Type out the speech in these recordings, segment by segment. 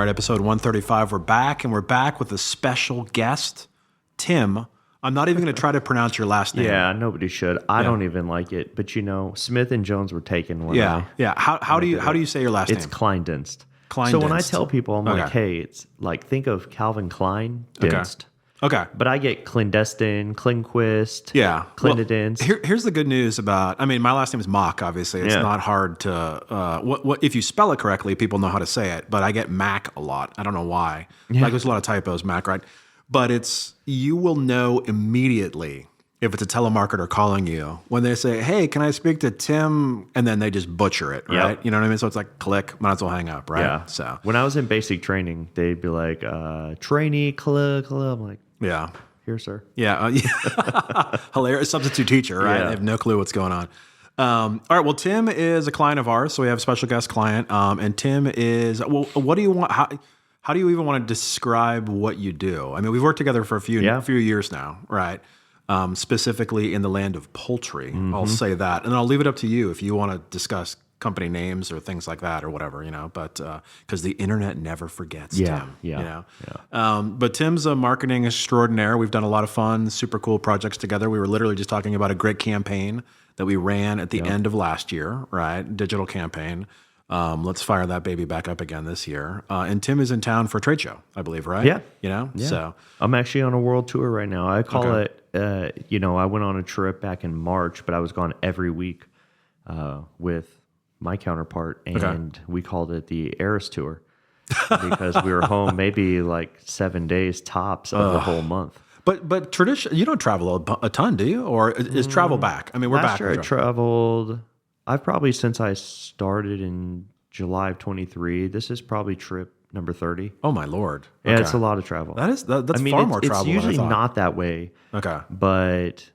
right, episode 135. We're back, and we're back with a special guest, Tim. I'm not even going to try to pronounce your last name. Yeah, nobody should. I don't even like it. But Smith and Jones were taken when How do you say your last name? It's Kleindienst. Kleindienst. So when I tell people, I'm like, hey, it's like, think of Calvin Klein, Dinst. Okay. But I get Clandestine, Klingquist, Klindidinst. Well, here's the good news about, my last name is Mock, obviously. It's not hard to, what if you spell it correctly, people know how to say it, but I get Mac a lot. I don't know why. Yeah. Like there's a lot of typos, Mac, right? But you will know immediately if it's a telemarketer calling you when they say, hey, can I speak to Tim? And then they just butcher it, right? Yep. You know what I mean? So it's like, click, might as well hang up, right? Yeah. So when I was in basic training, they'd be like, trainee, club. I'm like, yeah. Here, sir. Yeah. Hilarious. Substitute teacher, right? Yeah. They have no clue what's going on. All right. Well, Tim is a client of ours, so we have a special guest client. And Tim is, what do you want? How do you even want to describe what you do? I mean, we've worked together for a few years now, right? Specifically in the land of poultry. Mm-hmm. I'll say that. And I'll leave it up to you if you want to discuss company names or things like that or whatever, but because the internet never forgets Tim. But Tim's a marketing extraordinaire. We've done a lot of fun, super cool projects together. We were literally just talking about a great campaign that we ran at the end of last year, right? Digital campaign. Let's fire that baby back up again this year. And Tim is in town for a trade show, I believe, right? Yeah. Yeah. So I'm actually on a world tour right now. I call it, I went on a trip back in March, but I was gone every week with my counterpart, and we called it the Eris Tour because we were home maybe like 7 days tops of the whole month. But tradition, you don't travel a ton, do you? Or is travel back? I mean, we're Last back. Year I traveled. I've probably, since I started in July of 23, this is probably trip number 30. Oh my Lord! Yeah, it's a lot of travel. That's far more travel. It's usually than I thought. not that way. Okay, but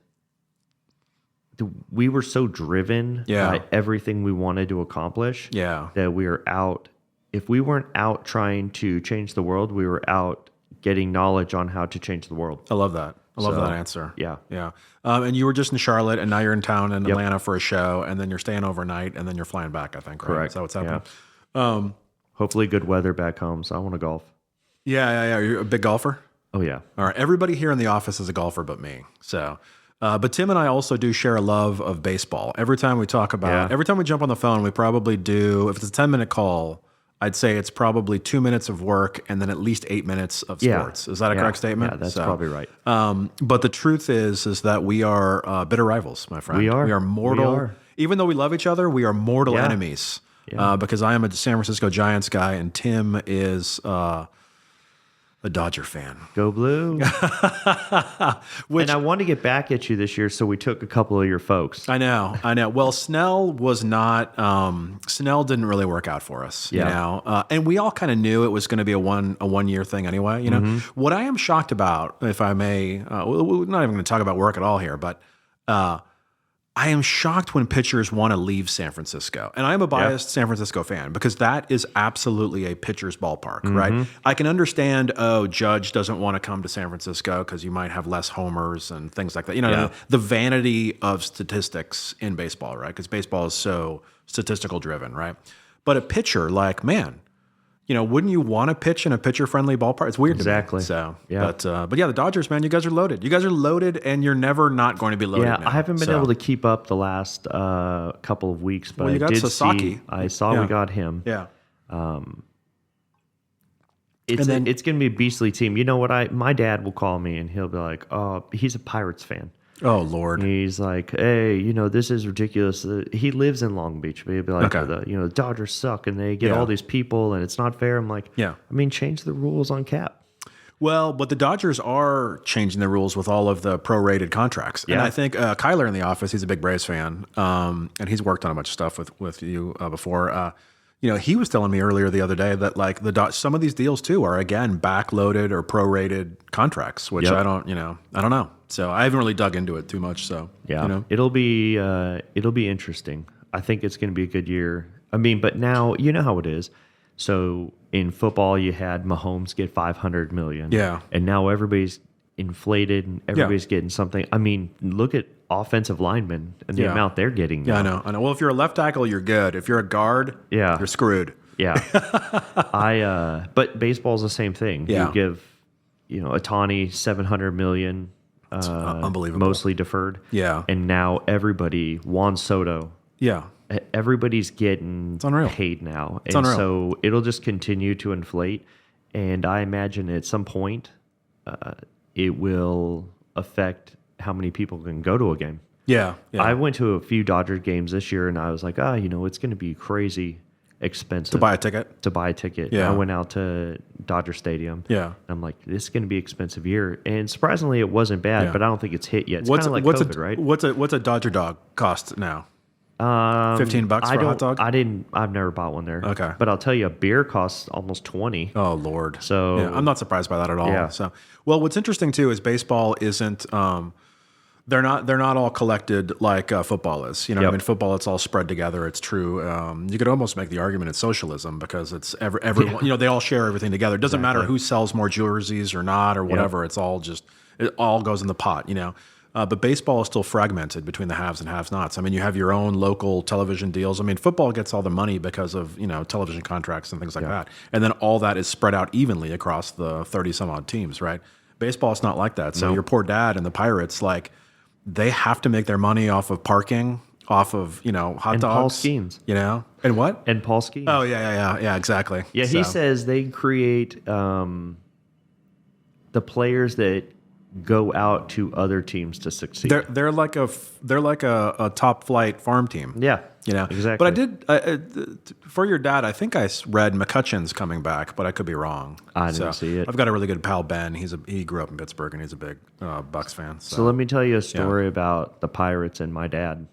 we were so driven by everything we wanted to accomplish that we were out. If we weren't out trying to change the world, we were out getting knowledge on how to change the world. I love that. I love that answer. Yeah. And you were just in Charlotte, and now you're in town in Atlanta for a show, and then you're staying overnight, and then you're flying back, I think, right? Correct. Is that what's happening? Yeah. Hopefully good weather back home, so I want to golf. Yeah. You're a big golfer? Oh, yeah. All right. Everybody here in the office is a golfer but me. So, but Tim and I also do share a love of baseball. Every time we jump on the phone, we probably do, if it's a 10-minute call, I'd say it's probably 2 minutes of work and then at least 8 minutes of sports. Is that a correct statement? Yeah, that's probably right. But the truth is that we are bitter rivals, my friend. We are. We are mortal. We are. Even though we love each other, we are mortal enemies. Yeah. Because I am a San Francisco Giants guy and Tim is a Dodger fan. Go Blue. And I want to get back at you this year, so we took a couple of your folks. I know. Well, Snell was not, Snell didn't really work out for us, you know? And we all kind of knew it was going to be a one year thing anyway, you know? Mm-hmm. What I am shocked about, if I may, we're not even going to talk about work at all here, but I am shocked when pitchers want to leave San Francisco. And I am a biased San Francisco fan because that is absolutely a pitcher's ballpark, right? I can understand, Judge doesn't want to come to San Francisco because you might have less homers and things like that. You know, the vanity of statistics in baseball, right? Because baseball is so statistical driven, right? But a pitcher, like, man, wouldn't you want to pitch in a pitcher-friendly ballpark? It's weird exactly. to me. So, but the Dodgers, man, you guys are loaded. You guys are loaded, and you're never not going to be loaded. Yeah, now. I haven't been able to keep up the last couple of weeks, but you got Sasaki. I saw we got him. Yeah. It's going to be a beastly team. You know what? My dad will call me, and he'll be like, "Oh, he's a Pirates fan." Oh, Lord. He's like, hey, this is ridiculous. He lives in Long Beach. But he'd be like, the Dodgers suck and they get all these people and it's not fair. I'm like, change the rules on cap. Well, but the Dodgers are changing the rules with all of the prorated contracts. And I think Kyler in the office, he's a big Braves fan, and he's worked on a bunch of stuff with you before. He was telling me earlier the other day that like some of these deals too are again backloaded or prorated contracts, which I don't know. So I haven't really dug into it too much. So it'll be interesting. I think it's going to be a good year. But now you know how it is. So in football, you had Mahomes get $500 million. Yeah, and now everybody's inflated and everybody's getting something. Look at offensive linemen and the amount they're getting now. Yeah, I know. Well, if you're a left tackle, you're good. If you're a guard, you're screwed. Yeah. But baseball's the same thing. Yeah. You give, Otani $700 million, unbelievable. mostly deferred. Yeah. And now everybody, Juan Soto, Yeah. everybody's getting unreal. paid now. It's and unreal. so it'll just continue to inflate. And I imagine at some point it will affect how many people can go to a game. Yeah. I went to a few Dodger games this year, and I was like, it's going to be crazy expensive to buy a ticket. to buy a ticket. Yeah. I went out to Dodger Stadium. Yeah. And I'm like, this is going to be an expensive year. And surprisingly, it wasn't bad, Yeah. but I don't think it's hit yet. It's kind of like COVID, right? What's a Dodger dog cost now? $15 for a hot dog? I've never bought one there. Okay. But I'll tell you, a beer costs almost 20. Oh Lord. So yeah, I'm not surprised by that at all. Yeah. So well, what's interesting too is baseball isn't. They're not all collected like football is. You know, Yep. I mean, football it's all spread together. It's true. You could almost make the argument it's socialism because it's everyone. You know, they all share everything together. It doesn't matter who sells more jerseys or not or whatever. It's all just it all goes in the pot. You know. But baseball is still fragmented between the haves and have-nots. I mean, you have your own local television deals. I mean, football gets all the money because of, television contracts and things like that. And then all that is spread out evenly across the 30-some-odd teams, right? Baseball is not like that. So your poor dad and the Pirates, like, they have to make their money off of parking, off of, hot dogs. Paul Skeens. And what? And Paul Skeens. Oh, yeah, exactly. Yeah, he says they create the players that go out to other teams to succeed. They're like a top flight farm team. Yeah, Exactly. But I did for your dad. I think I read McCutcheon's coming back, but I could be wrong. I didn't see it. I've got a really good pal, Ben. He grew up in Pittsburgh and he's a big Bucks fan. So let me tell you a story about the Pirates and my dad.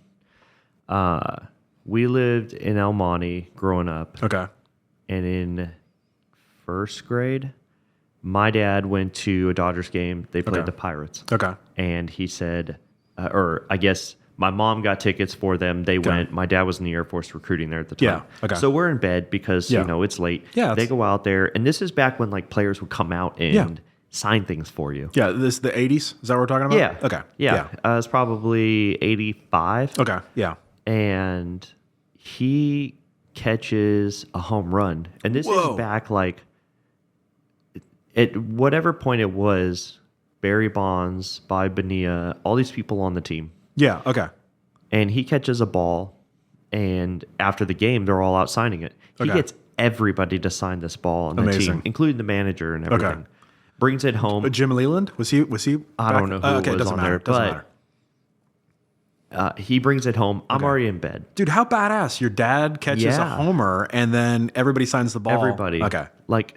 We lived in El Monte growing up. Okay. And in first grade, my dad went to a Dodgers game. They played the Pirates. Okay. And he said, or I guess my mom got tickets for them. They went. My dad was in the Air Force recruiting there at the time. Yeah. Okay. So we're in bed because, it's late. Yeah. They go out there. And this is back when like players would come out and sign things for you. Yeah. This the 80s. Is that what we're talking about? Yeah. Okay. Yeah. It's probably 85. Okay. Yeah. And he catches a home run. And this is back like at whatever point it was, Barry Bonds, Bobby Bonilla, all these people on the team. Yeah. Okay. And he catches a ball, and after the game, they're all out signing it. He gets everybody to sign this ball on the team, including the manager and everything. Okay. Brings it home. But Jim Leland? Was he I don't know who was on there. Doesn't matter. He brings it home. I'm already in bed. Dude, how badass. Your dad catches a homer, and then everybody signs the ball. Everybody. Okay. Like,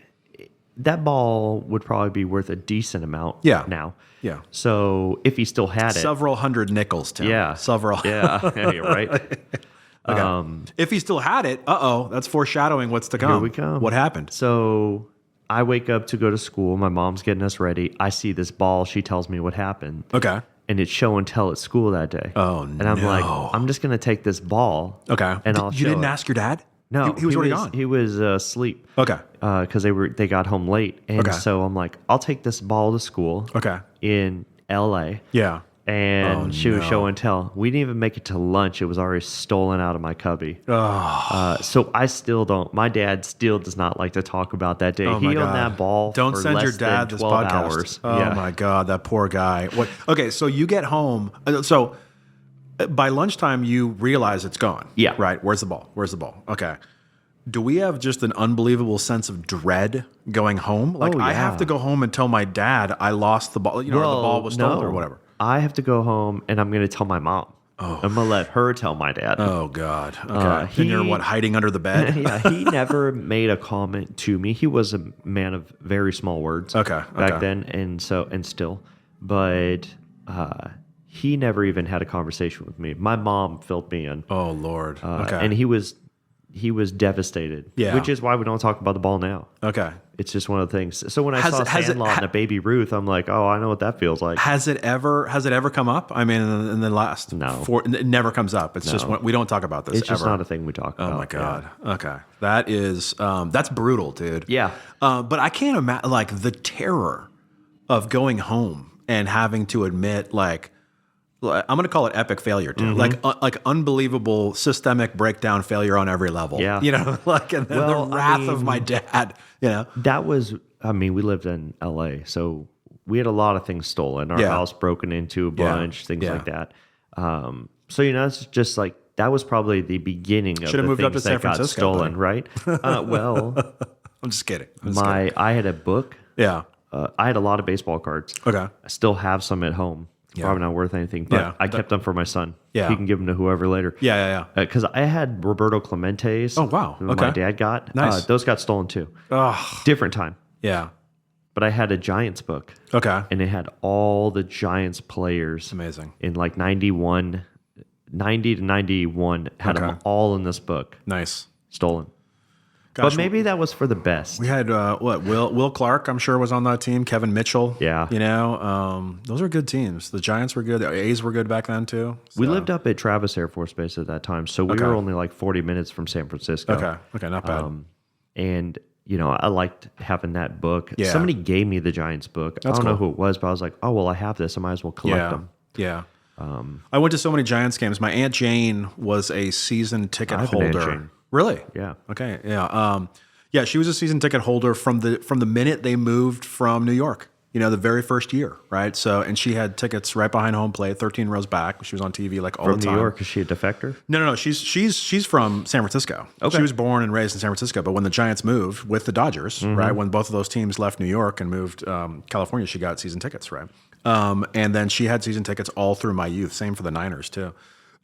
that ball would probably be worth a decent amount now. Yeah. So if he still had it. Several hundred nickels, Tim. Yeah. Several. Yeah, you're right. Okay. If he still had it, that's foreshadowing what's to come. Here we come. What happened? So I wake up to go to school. My mom's getting us ready. I see this ball. She tells me what happened. Okay. And it's show and tell at school that day. Oh, and I'm like, I'm just going to take this ball. Okay. And I'll You didn't ask your dad? No. He was already gone. He was asleep. Okay. Because they got home late. And so I'm like, I'll take this ball to school. Okay. In LA. Yeah. And she was show and tell. We didn't even make it to lunch. It was already stolen out of my cubby. Oh. So I still don't. My dad still does not like to talk about that day. Oh he my owned God. that ball. Don't for send less your dad than this 12 podcast. hours. Oh my God, that poor guy. What? Okay, so you get home. So by lunchtime, you realize it's gone. Yeah. Right. Where's the ball? Where's the ball? Okay. Do we have just an unbelievable sense of dread going home? Like I have to go home and tell my dad I lost the ball. Or the ball was stolen or whatever. I have to go home and I'm going to tell my mom. Oh. I'm going to let her tell my dad. Oh, God. Okay. And you're hiding under the bed? Yeah, he never made a comment to me. He was a man of very small words back then and still. But he never even had a conversation with me. My mom filled me in. Oh, Lord. Okay. And he was devastated. Yeah. Which is why we don't talk about the ball now. Okay. It's just one of the things. So when I saw Sandlot and a Baby Ruth, I'm like, oh, I know what that feels like. Has it ever come up? I mean, in the last it never comes up. It's just we don't talk about this. It's just not a thing we talk about. Oh my God. Yeah. Okay. That is that's brutal, dude. Yeah. But I can't imagine like the terror of going home and having to admit like I'm going to call it epic failure too. Like unbelievable systemic breakdown failure on every level. Yeah. You know, like and the wrath of my dad, you know. That was, I mean, we lived in LA, so we had a lot of things stolen. Our house broken into a bunch, things like that. So, you know, it's just like, that was probably the beginning of Should have the moved up to things San that got Francisco, stolen, right? Well, I'm just kidding. I had a book. Yeah. I had a lot of baseball cards. Okay. I still have some at home. Probably not worth anything, but I kept them for my son. Yeah. He can give them to whoever later. Yeah. Because I had Roberto Clemente's. Oh, wow. Who Okay. my dad got. Nice. Those got stolen too. Oh, Different time. yeah. But I had a Giants book. Okay. And it had all the Giants players. Amazing. In like 90 to 91, had them all in this book. Nice. Stolen. Gosh, But maybe that was for the best. we had Will Clark, I'm sure, was on that team. Kevin Mitchell. Yeah. You know, those are good teams. The Giants were good. The A's were good back then too. We So- lived up at Travis Air Force Base at that time, so we were only like 40 minutes from San Francisco. Okay, not bad. And, you know, I liked having that book. Yeah. Somebody gave me the Giants book. I don't know who it was, but I was like, oh, well, I have this. I might as well collect them. Yeah. I went to so many Giants games. My Aunt Jane was a season ticket I have an Aunt holder. Jane. Really? Yeah. Okay. Yeah. Yeah. She was a season ticket holder from the minute they moved from New York. You know, the very first year, right? So, and she had tickets right behind home plate, 13 rows back. She was on TV like all From the New time. York, is she a defector? No. She's from San Francisco. Okay. She was born and raised in San Francisco. But when the Giants moved with the Dodgers, right, when both of those teams left New York and moved California, she got season tickets, right? And then she had season tickets all through my youth. Same for the Niners too.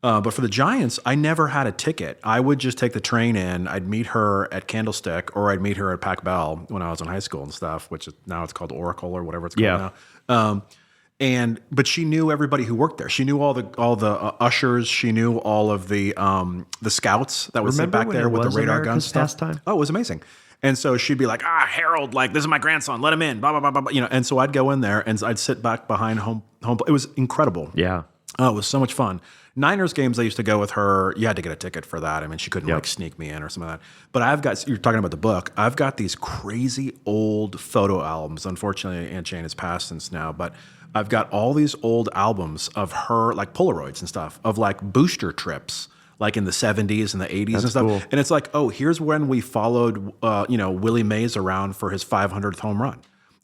But for the Giants, I never had a ticket. I would just take the train in. I'd meet her at Candlestick, or I'd meet her at Pac Bell when I was in high school and stuff, which is, now it's called Oracle or whatever it's called now. But she knew everybody who worked there. She knew all the ushers. She knew all of the scouts that would sit Remember back when there it with the was radar America's guns stuff. pastime? Oh, it was amazing. And so she'd be like, Harold, like, this is my grandson, let him in, blah, blah, blah, blah, blah. You know, and so I'd go in there and I'd sit back behind home. It was incredible. Yeah. Oh, it was so much fun. Niners games I used to go with her. You had to get a ticket for that. I mean, she couldn't like sneak me in or something like that. But you're talking about the book. I've got these crazy old photo albums. Unfortunately, Aunt Jane has passed since now, but I've got all these old albums of her, like Polaroids and stuff, of like booster trips, like in the 70s and the 80s and stuff. cool. And it's like, oh, here's when we followed, Willie Mays around for his 500th home run.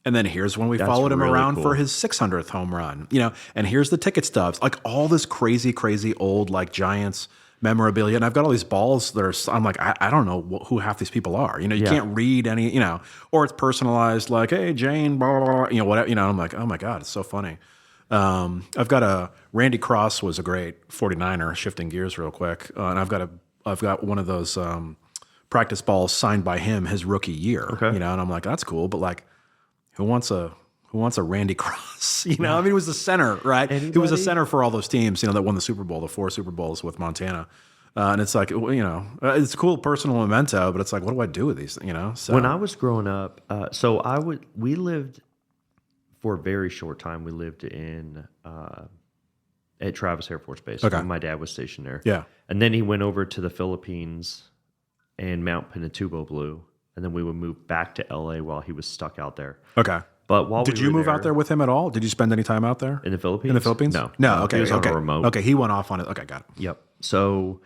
And then here's when we followed him really around cool. for his 600th home run, you know, and here's the ticket stubs, like all this crazy, crazy old like Giants memorabilia. And I've got all these balls that are, I'm like, I don't know who half these people are. You know, you can't read any, you know, or it's personalized like, hey, Jane, blah, blah, blah, you know, whatever, you know, I'm like, oh my God, it's so funny. I've got Randy Cross was a great 49er, shifting gears real quick. And I've got one of those practice balls signed by him his rookie year, you know, and I'm like, that's cool. But like, who wants a Randy Cross? You know, I mean, he was the center, right? He was the center for all those teams, you know, that won the Super Bowl, the 4 Super Bowls with Montana. And it's like, you know, it's a cool personal memento, but it's like, what do I do with these, you know? So When I was growing up, we lived for a very short time. We lived in at Travis Air Force Base. Okay. When my dad was stationed there. Yeah. And then he went over to the Philippines and Mount Pinatubo Blue. And then we would move back to LA while he was stuck out there. Okay. But while Did we you were move out there with him at all? Did you spend any time out there? in the Philippines? In the Philippines? No. Okay. He was on a remote. Okay. He went off on it. Okay. Got it. Yep. So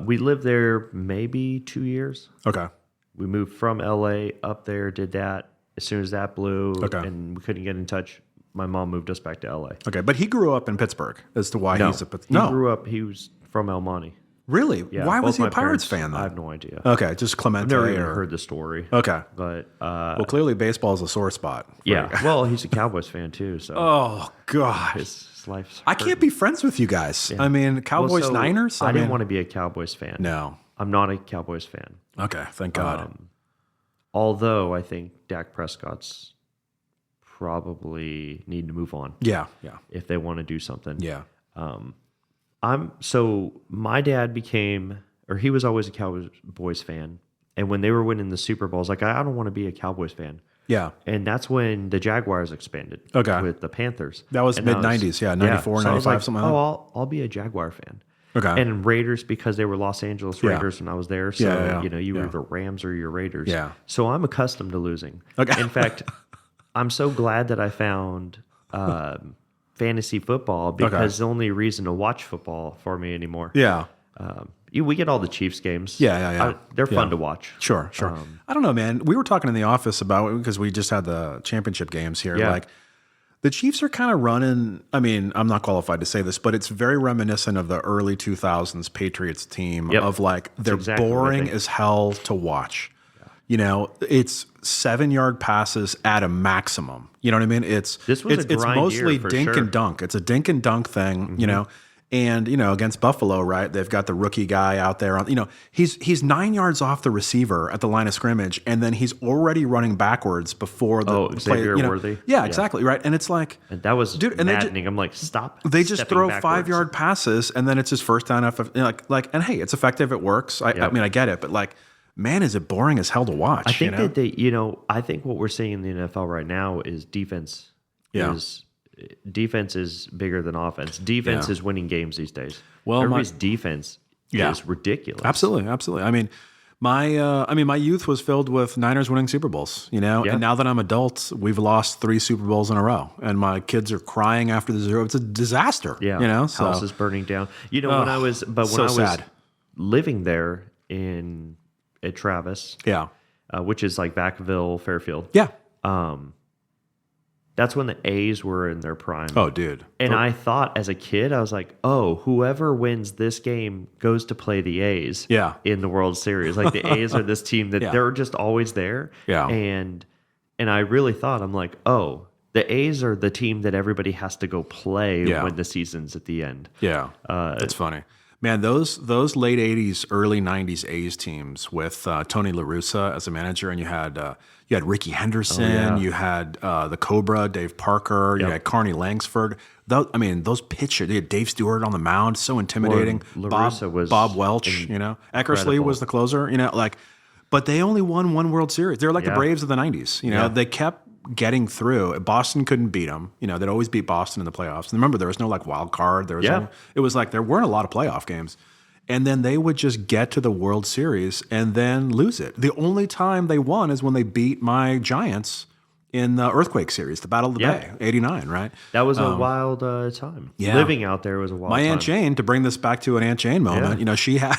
we lived there maybe 2 years. Okay. We moved from LA up there, did that. As soon as that blew and we couldn't get in touch, my mom moved us back to LA. Okay. But he grew up in Pittsburgh as to why he's a He grew up, he was from El Monte. Really? Yeah, Why was both he a my Pirates parents- fan then? I have no idea. Okay. Just Clemente. I've never even heard the story. Okay. But Well, clearly baseball is a sore spot. yeah, well, he's a Cowboys fan too, so Oh, God. his life's I can't be friends with you guys. I mean, Cowboys, Niners? I didn't want to be a Cowboys fan. No. I'm not a Cowboys fan. Okay. Thank God. Although I think Dak Prescott's probably need to move on Yeah. Yeah. if they want to do something. Yeah. So my dad he was always a Cowboys fan. And when they were winning the Super Bowls, like, I don't want to be a Cowboys fan. Yeah. And that's when the Jaguars expanded with the Panthers. That was And mid-90s. Yeah. 94, So I was 95, like, something like that. I'll be a Jaguar fan. Okay. And Raiders, because they were Los Angeles Raiders when I was there. So, Yeah. you know, you were the Rams or your Raiders. Yeah. So I'm accustomed to losing. Okay. In fact, I'm so glad that I found fantasy football because the only reason to watch football for me anymore. Yeah. We get all the Chiefs games. Yeah. They're fun to watch. Sure. I don't know, man. We were talking in the office about it because we just had the championship games here. Yeah. Like the Chiefs are kind of running. I mean, I'm not qualified to say this, but it's very reminiscent of the early 2000s Patriots team of like they're exactly boring as hell to watch. Yeah. You know, it's 7-yard passes at a maximum. You know what I mean? It's mostly dink and dunk. It's a dink and dunk thing, you know. And, you know, against Buffalo, right, they've got the rookie guy out there. You know, he's 9 yards off the receiver at the line of scrimmage, and then he's already running backwards before the play. Xavier You know, Worthy. yeah, exactly, right. And it's like... And that was maddening. I'm like, stop. They just throw backwards. 5-yard passes, and then it's his first down. And hey, it's effective. It works. I mean, I get it. But, like, man, is it boring as hell to watch. I think I think what we're seeing in the NFL right now is defense Defense is bigger than offense. Defense is winning games these days. Well, everybody's defense is ridiculous. Absolutely. I mean, my youth was filled with Niners winning Super Bowls, you know, and now that I'm adult, we've lost 3 Super Bowls in a row, and my kids are crying after the 0. It's a disaster. Yeah, you know, house is burning down. You know, when I was living there at Travis, which is like Vacaville, Fairfield, that's when the A's were in their prime. Oh, dude. And I thought as a kid, I was like, oh, whoever wins this game goes to play the A's in the World Series. Like the A's are this team that they're just always there. Yeah. And I really thought, I'm like, oh, the A's are the team that everybody has to go play when the season's at the end. Yeah. That's funny. Man, those late 80s, early 90s A's teams with Tony La Russa as a manager, and you had Ricky Henderson, you had the Cobra, Dave Parker, you had Carney Langsford. Those pitchers, you had Dave Stewart on the mound, so intimidating. Bob Welch, you know. Eckersley was the closer, you know, like, but they only won 1 World Series. They're like the Braves of the 90s, you know. They kept getting through. Boston couldn't beat them. You know, they'd always beat Boston in the playoffs. And remember, there was no like wild card. There was it was like there weren't a lot of playoff games. And then they would just get to the World Series and then lose it. The only time they won is when they beat my Giants in the Earthquake Series, the Battle of the Bay, 89, right? That was a wild time. Yeah. Living out there was a wild time. My Aunt Jane, to bring this back to an Aunt Jane moment, you know, she had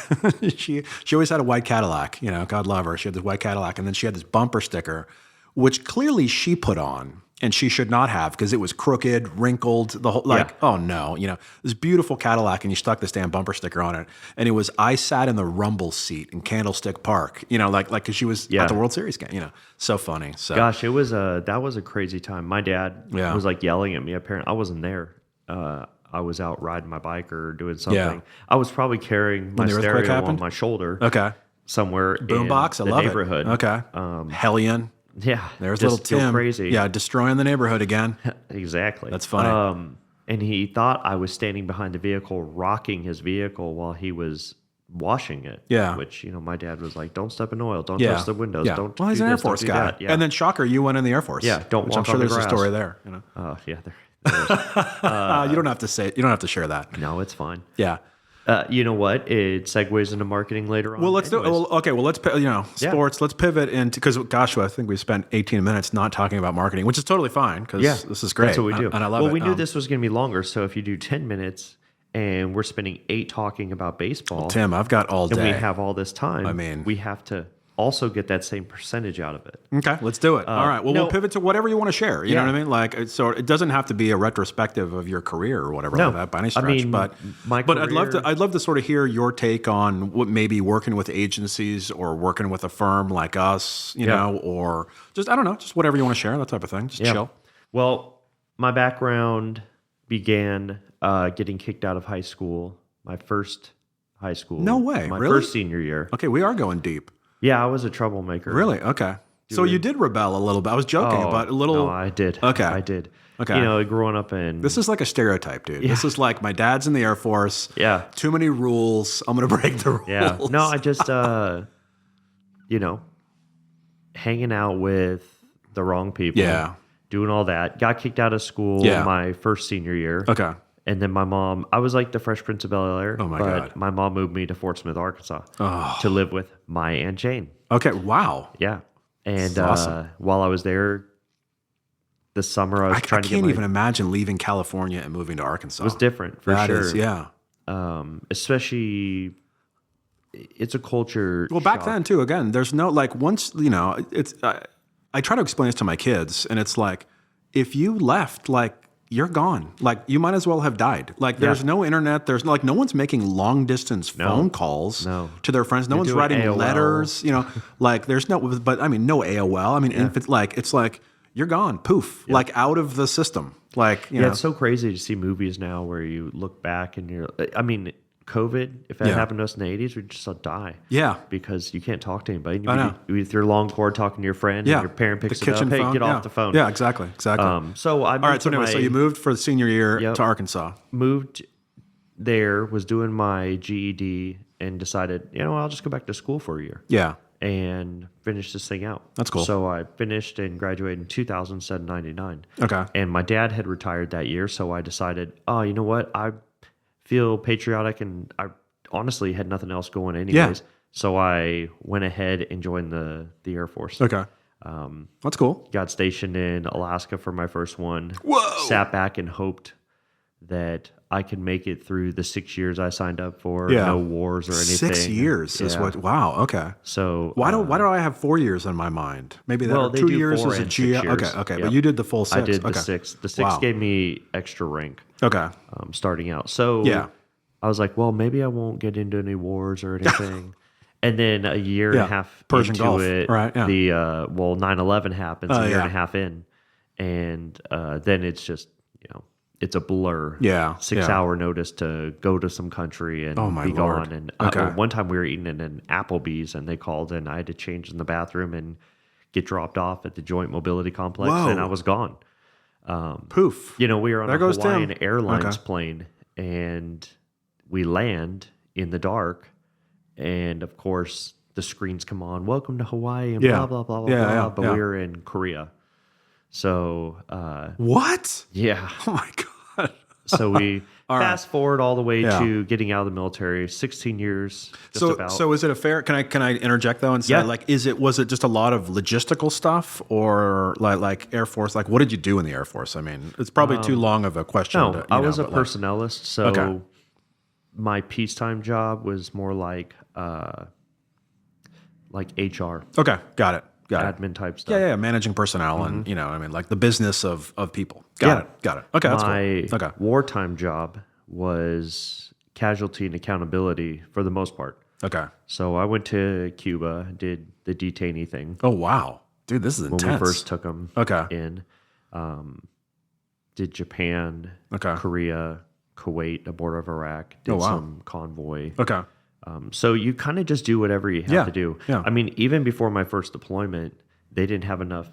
she always had a white Cadillac, you know, God love her. She had this white Cadillac, and then she had this bumper sticker, which clearly she put on, and she should not have because it was crooked, wrinkled, the whole, oh no, you know, this beautiful Cadillac, and you stuck this damn bumper sticker on it. And it was, I sat in the rumble seat in Candlestick Park, you know, like, cause she was at the World Series game, you know, so funny. So gosh, that was a crazy time. My dad was like yelling at me. Apparently I wasn't there. I was out riding my bike or doing something. Yeah. I was probably carrying my stereo on my shoulder. Okay. Somewhere boombox. in the neighborhood. Okay. Hellion. Yeah, there's little Tim. Crazy. Yeah, destroying the neighborhood again. Exactly. That's funny. And he thought I was standing behind the vehicle, rocking his vehicle while he was washing it. Yeah. Which, you know, my dad was like, "Don't step in oil. Don't touch the windows. Don't." Well, he's an Air Force guy. Yeah. And then shocker, you went in the Air Force. Yeah. Don't walk I'm sure on the there's grass. A story there. You know. Oh yeah, there. You don't have to say. You don't have to share that. No, it's fine. Yeah. You know what? It segues into marketing later on. Well, let's do. Well, okay. Well, let's sports. Let's pivot into because gosh, I think we spent 18 minutes not talking about marketing, which is totally fine because this is great. That's what we do, and I love it. Well, we knew this was going to be longer, so if you do 10 minutes and we're spending 8 talking about baseball, well, Tim, I've got all day, and we have all this time. I mean, we have to also get that same percentage out of it. Okay, let's do it. All right. Well, we'll pivot to whatever you want to share. You know what I mean? Like, so it doesn't have to be a retrospective of your career or whatever like that by any stretch. I mean, but I'd love to sort of hear your take on what maybe working with agencies or working with a firm like us, you know, or just I don't know, just whatever you want to share, that type of thing. Just chill. Well, my background began getting kicked out of high school. My first high school. No way. My really? first senior year. Okay, we are going deep. Yeah, I was a troublemaker. Really? Okay. So you did rebel a little bit. I was joking, but a little. No, I did. Okay. I did. Okay. You know, growing up in. This is like a stereotype, dude. Yeah. This is like my dad's in the Air Force. Yeah. Too many rules. I'm going to break the rules. Yeah. No, I just, you know, hanging out with the wrong people. Yeah. Doing all that. Got kicked out of school my first senior year. Okay. And then my mom, I was like the Fresh Prince of Bel-Air. Oh, my God. My mom moved me to Fort Smith, Arkansas to live with my Aunt Jane. Okay, wow. Yeah. And awesome. while I was there, this summer I was I trying to get can't my... even imagine leaving California and moving to Arkansas. It was different, for That sure. is, yeah. Especially, it's a culture Well, back shock. then too. Again, there's no like once it's. I try to explain this to my kids, and it's like if you left, like you're gone. Like you might as well have died. Like there's no internet. There's no one's making long distance phone calls to their friends. No one's doing writing AOL. letters. Like there's no. But I mean, no AOL. I mean, it's like you're gone. Poof. Like out of the system. Like you know. It's so crazy to see movies now where you look back and you're... I mean, COVID, if that happened to us in the 80s, we'd just all die. Yeah. Because you can't talk to anybody. I know. With your long cord talking to your friend, and your parent picks the it up. kitchen Hey, phone. get off the phone. Yeah, exactly. So I moved All right. So anyway, so you moved for the senior year to Arkansas. moved there, was doing my GED, and decided, I'll just go back to school for a year. Yeah. And finish this thing out. That's cool. So I finished and graduated in 2099. Okay. And my dad had retired that year, so I decided, oh, you know what? I feel patriotic, and I honestly had nothing else going anyways. Yeah. So I went ahead and joined the Air Force. Okay. That's cool. Got stationed in Alaska for my first one. Whoa. Sat back and hoped that I could make it through the 6 years I signed up for. Yeah. No wars or anything. 6 years is what? Wow. Okay. So why do I have 4 years in my mind? Maybe that Well, they 2 do years 4 is a and G. 6 years. Okay. Yep. But you did the full 6. I did the Okay. 6. The 6 gave me extra rank. Okay. Starting out. So Yeah. I was like, well, maybe I won't get into any wars or anything. And then a year and a half Persian into Gulf. it, Right, yeah. the 9/11 happens a year yeah. and a half in, and then it's just it's a blur. Yeah, 6 hour notice to go to some country and my be Lord. gone. And Okay. one time we were eating in an Applebee's, and they called, and I had to change in the bathroom and get dropped off at the Joint Mobility Complex, Whoa. and I was gone. Poof. We were on There a goes Hawaiian Tim. Airlines Okay. plane, and we land in the dark, and of course the screens come on, welcome to Hawaii, and Yeah. blah blah blah blah Yeah, blah. yeah, But yeah. we were in Korea, so What? yeah. Oh my God. So we All right. fast forward all the way Yeah. to getting out of the military. 16 years, just So, about. so is it a fair? Can I interject though and say Yeah. like, was it just a lot of logistical stuff or like Air Force? Like, what did you do in the Air Force? I mean, it's probably too long of a question. No, I was a but like- personnelist, so Okay. my peacetime job was more like HR, Okay, got it. admin type stuff. Yeah, managing personnel and I mean, like the business of people. Got it. Okay, that's My cool. Okay, wartime job was casualty and accountability for the most part. okay. So I went to Cuba, did the detainee thing Oh wow, dude, this is when intense. we first took them Okay. in. Did Japan, Okay. Korea, Kuwait, the border of Iraq. Did Oh, wow. some convoy. Okay. So you kind of just do whatever you have to do. yeah. I mean, even before my first deployment, they didn't have enough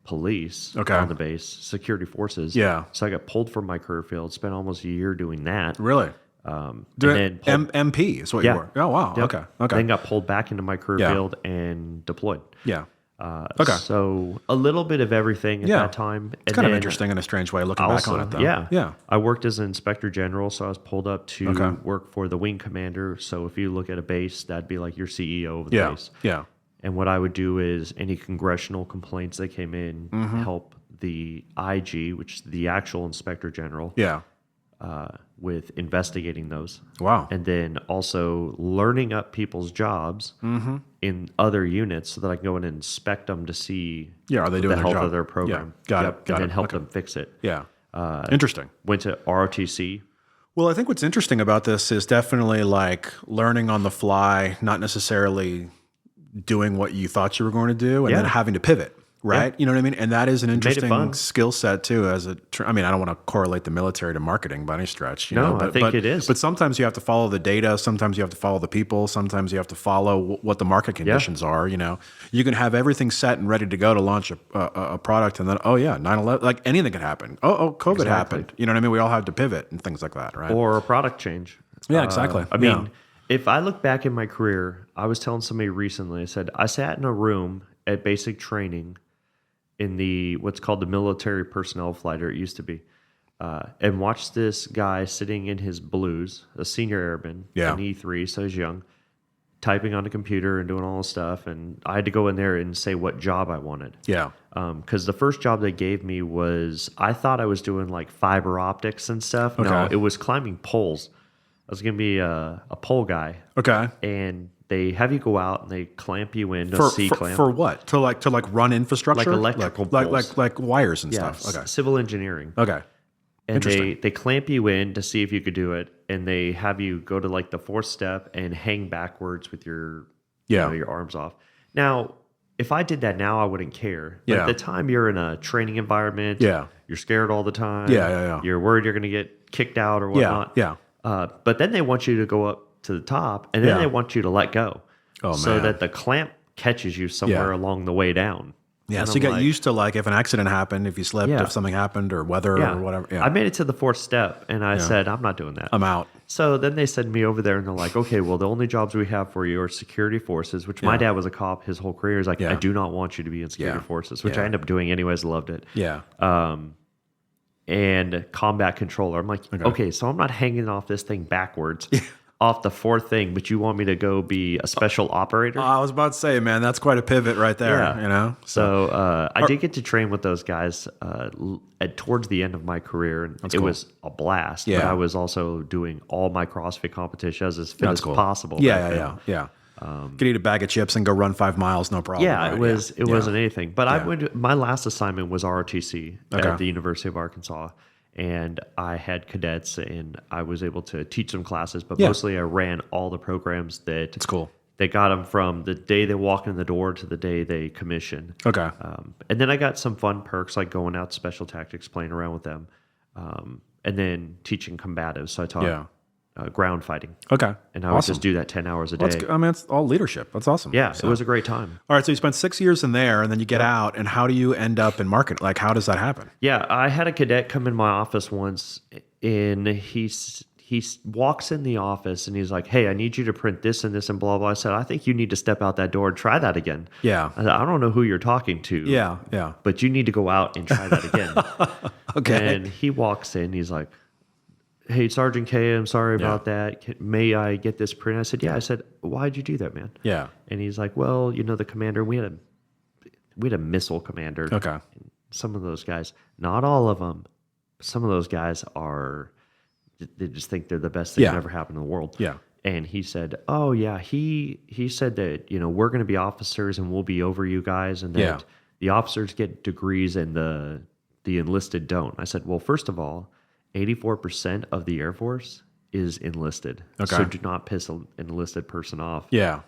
police Okay. on the base, security forces. Yeah. So I got pulled from my career field, spent almost a year doing that. Really? And Do then pulled, MP is what Yeah. you were. Oh wow. Yep. Okay. Then got pulled back into my career Yeah. field and deployed. Yeah. Okay. So a little bit of everything at Yeah. that time. It's kind of interesting in a strange way looking back on it though. Yeah. Yeah. I worked as an inspector general, so I was pulled up to Okay. work for the wing commander. So if you look at a base, that'd be like your CEO of the Yeah. base. Yeah. And what I would do is any congressional complaints that came in, Mm-hmm. help the IG, which is the actual inspector general, Yeah. with investigating those. Wow. And then also learning up people's jobs Mm-hmm. in other units so that I can go in and inspect them to see Yeah, are they doing the their health job? of their program. Yeah. Got Yep. it. Got and it. then help Okay. them fix it. Yeah. Interesting. Went to ROTC. Well, I think what's interesting about this is definitely like learning on the fly, not necessarily doing what you thought you were going to do, and then Yeah. having to pivot. Right. You know what I mean? And that is an it interesting fun. skill set too. I mean, I don't want to correlate the military to marketing by any stretch. You No, know? I think it is. But sometimes you have to follow the data. Sometimes you have to follow the people. Sometimes you have to follow what the market conditions are. You know, you can have everything set and ready to go to launch a product, and then 9/11, like anything can happen. COVID happened. You know what I mean? We all had to pivot and things like that, right? Or a product change. Yeah, exactly. I mean, Yeah. if I look back in my career, I was telling somebody recently, I said, I sat in a room at basic training in the what's called the military personnel flighter, it used to be, and watched this guy sitting in his blues, a senior airman, Yeah. an E3, so he's young, typing on the computer and doing all this stuff. And I had to go in there and say what job I wanted. Yeah. Because the first job they gave me was, I thought I was doing like fiber optics and stuff. No, Okay. it was climbing poles. I was going to be a pole guy. Okay. And they have you go out and they clamp you in a C-clamp. For what? To like run infrastructure? Like electrical poles. like wires and Yeah, stuff. Okay. civil engineering. Okay. And Interesting. they clamp you in to see if you could do it, and they have you go to like the fourth step and hang backwards with your your arms off. Now, if I did that now, I wouldn't care. But Yeah. at the time you're in a training environment, Yeah. you're scared all the time. Yeah. You're worried you're going to get kicked out or whatnot. Yeah. But then they want you to go up to the top, and then Yeah. they want you to let go, so man. that the clamp catches you somewhere along the way down. Yeah. And So you I'm get used to like if an accident happened, if you slipped, if something happened, or weather or whatever. Yeah. I made it to the fourth step, and I said, I'm not doing that. I'm out. So then they send me over there, and they're like, okay, well, the only jobs we have for you are security forces, which my dad was a cop his whole career. He's like, I do not want you to be in security forces, which I ended up doing anyways, loved it. Yeah. And combat controller. I'm like, okay, so I'm not hanging off this thing backwards off the fourth thing, but you want me to go be a special operator? I was about to say, man, that's quite a pivot right there. Yeah. You know. So I did get to train with those guys towards the end of my career, and it was a blast. Yeah. But I was also doing all my CrossFit competitions as fit as possible. Yeah. Could eat a bag of chips and go run 5 miles, no problem. Yeah, right? it wasn't anything. But I went. My last assignment was ROTC at the University of Arkansas, and I had cadets, and I was able to teach some classes. But mostly, I ran all the programs that. It's cool. They got them from the day they walk in the door to the day they commission. Okay. And then I got some fun perks like going out to special tactics, playing around with them, and then teaching combatives. So I taught ground fighting. Okay. And I would just do that 10 hours a day. I mean, it's all leadership. That's awesome. Yeah, it was a great time. All right. So you spent 6 years in there, and then you get out, and how do you end up in marketing? Like, how does that happen? Yeah, I had a cadet come in my office once, and he walks in the office, and he's like, hey, I need you to print this and this and blah, blah. I said, I think you need to step out that door and try that again. Yeah. I said, I don't know who you're talking to. Yeah. But you need to go out and try that again. Okay. And he walks in, he's like, hey, Sergeant K, I'm sorry about that. May I get this print? I said, yeah. I said, why'd you do that, man? Yeah. And he's like, well, the commander, we had a missile commander. Okay. Some of those guys, not all of them, some of those guys they just think they're the best thing that ever happened in the world. Yeah. And he said, oh, yeah, he said that, we're going to be officers and we'll be over you guys, and that the officers get degrees and the enlisted don't. I said, well, first of all, 84% of the Air Force is enlisted. Okay. So do not piss an enlisted person off. Yeah.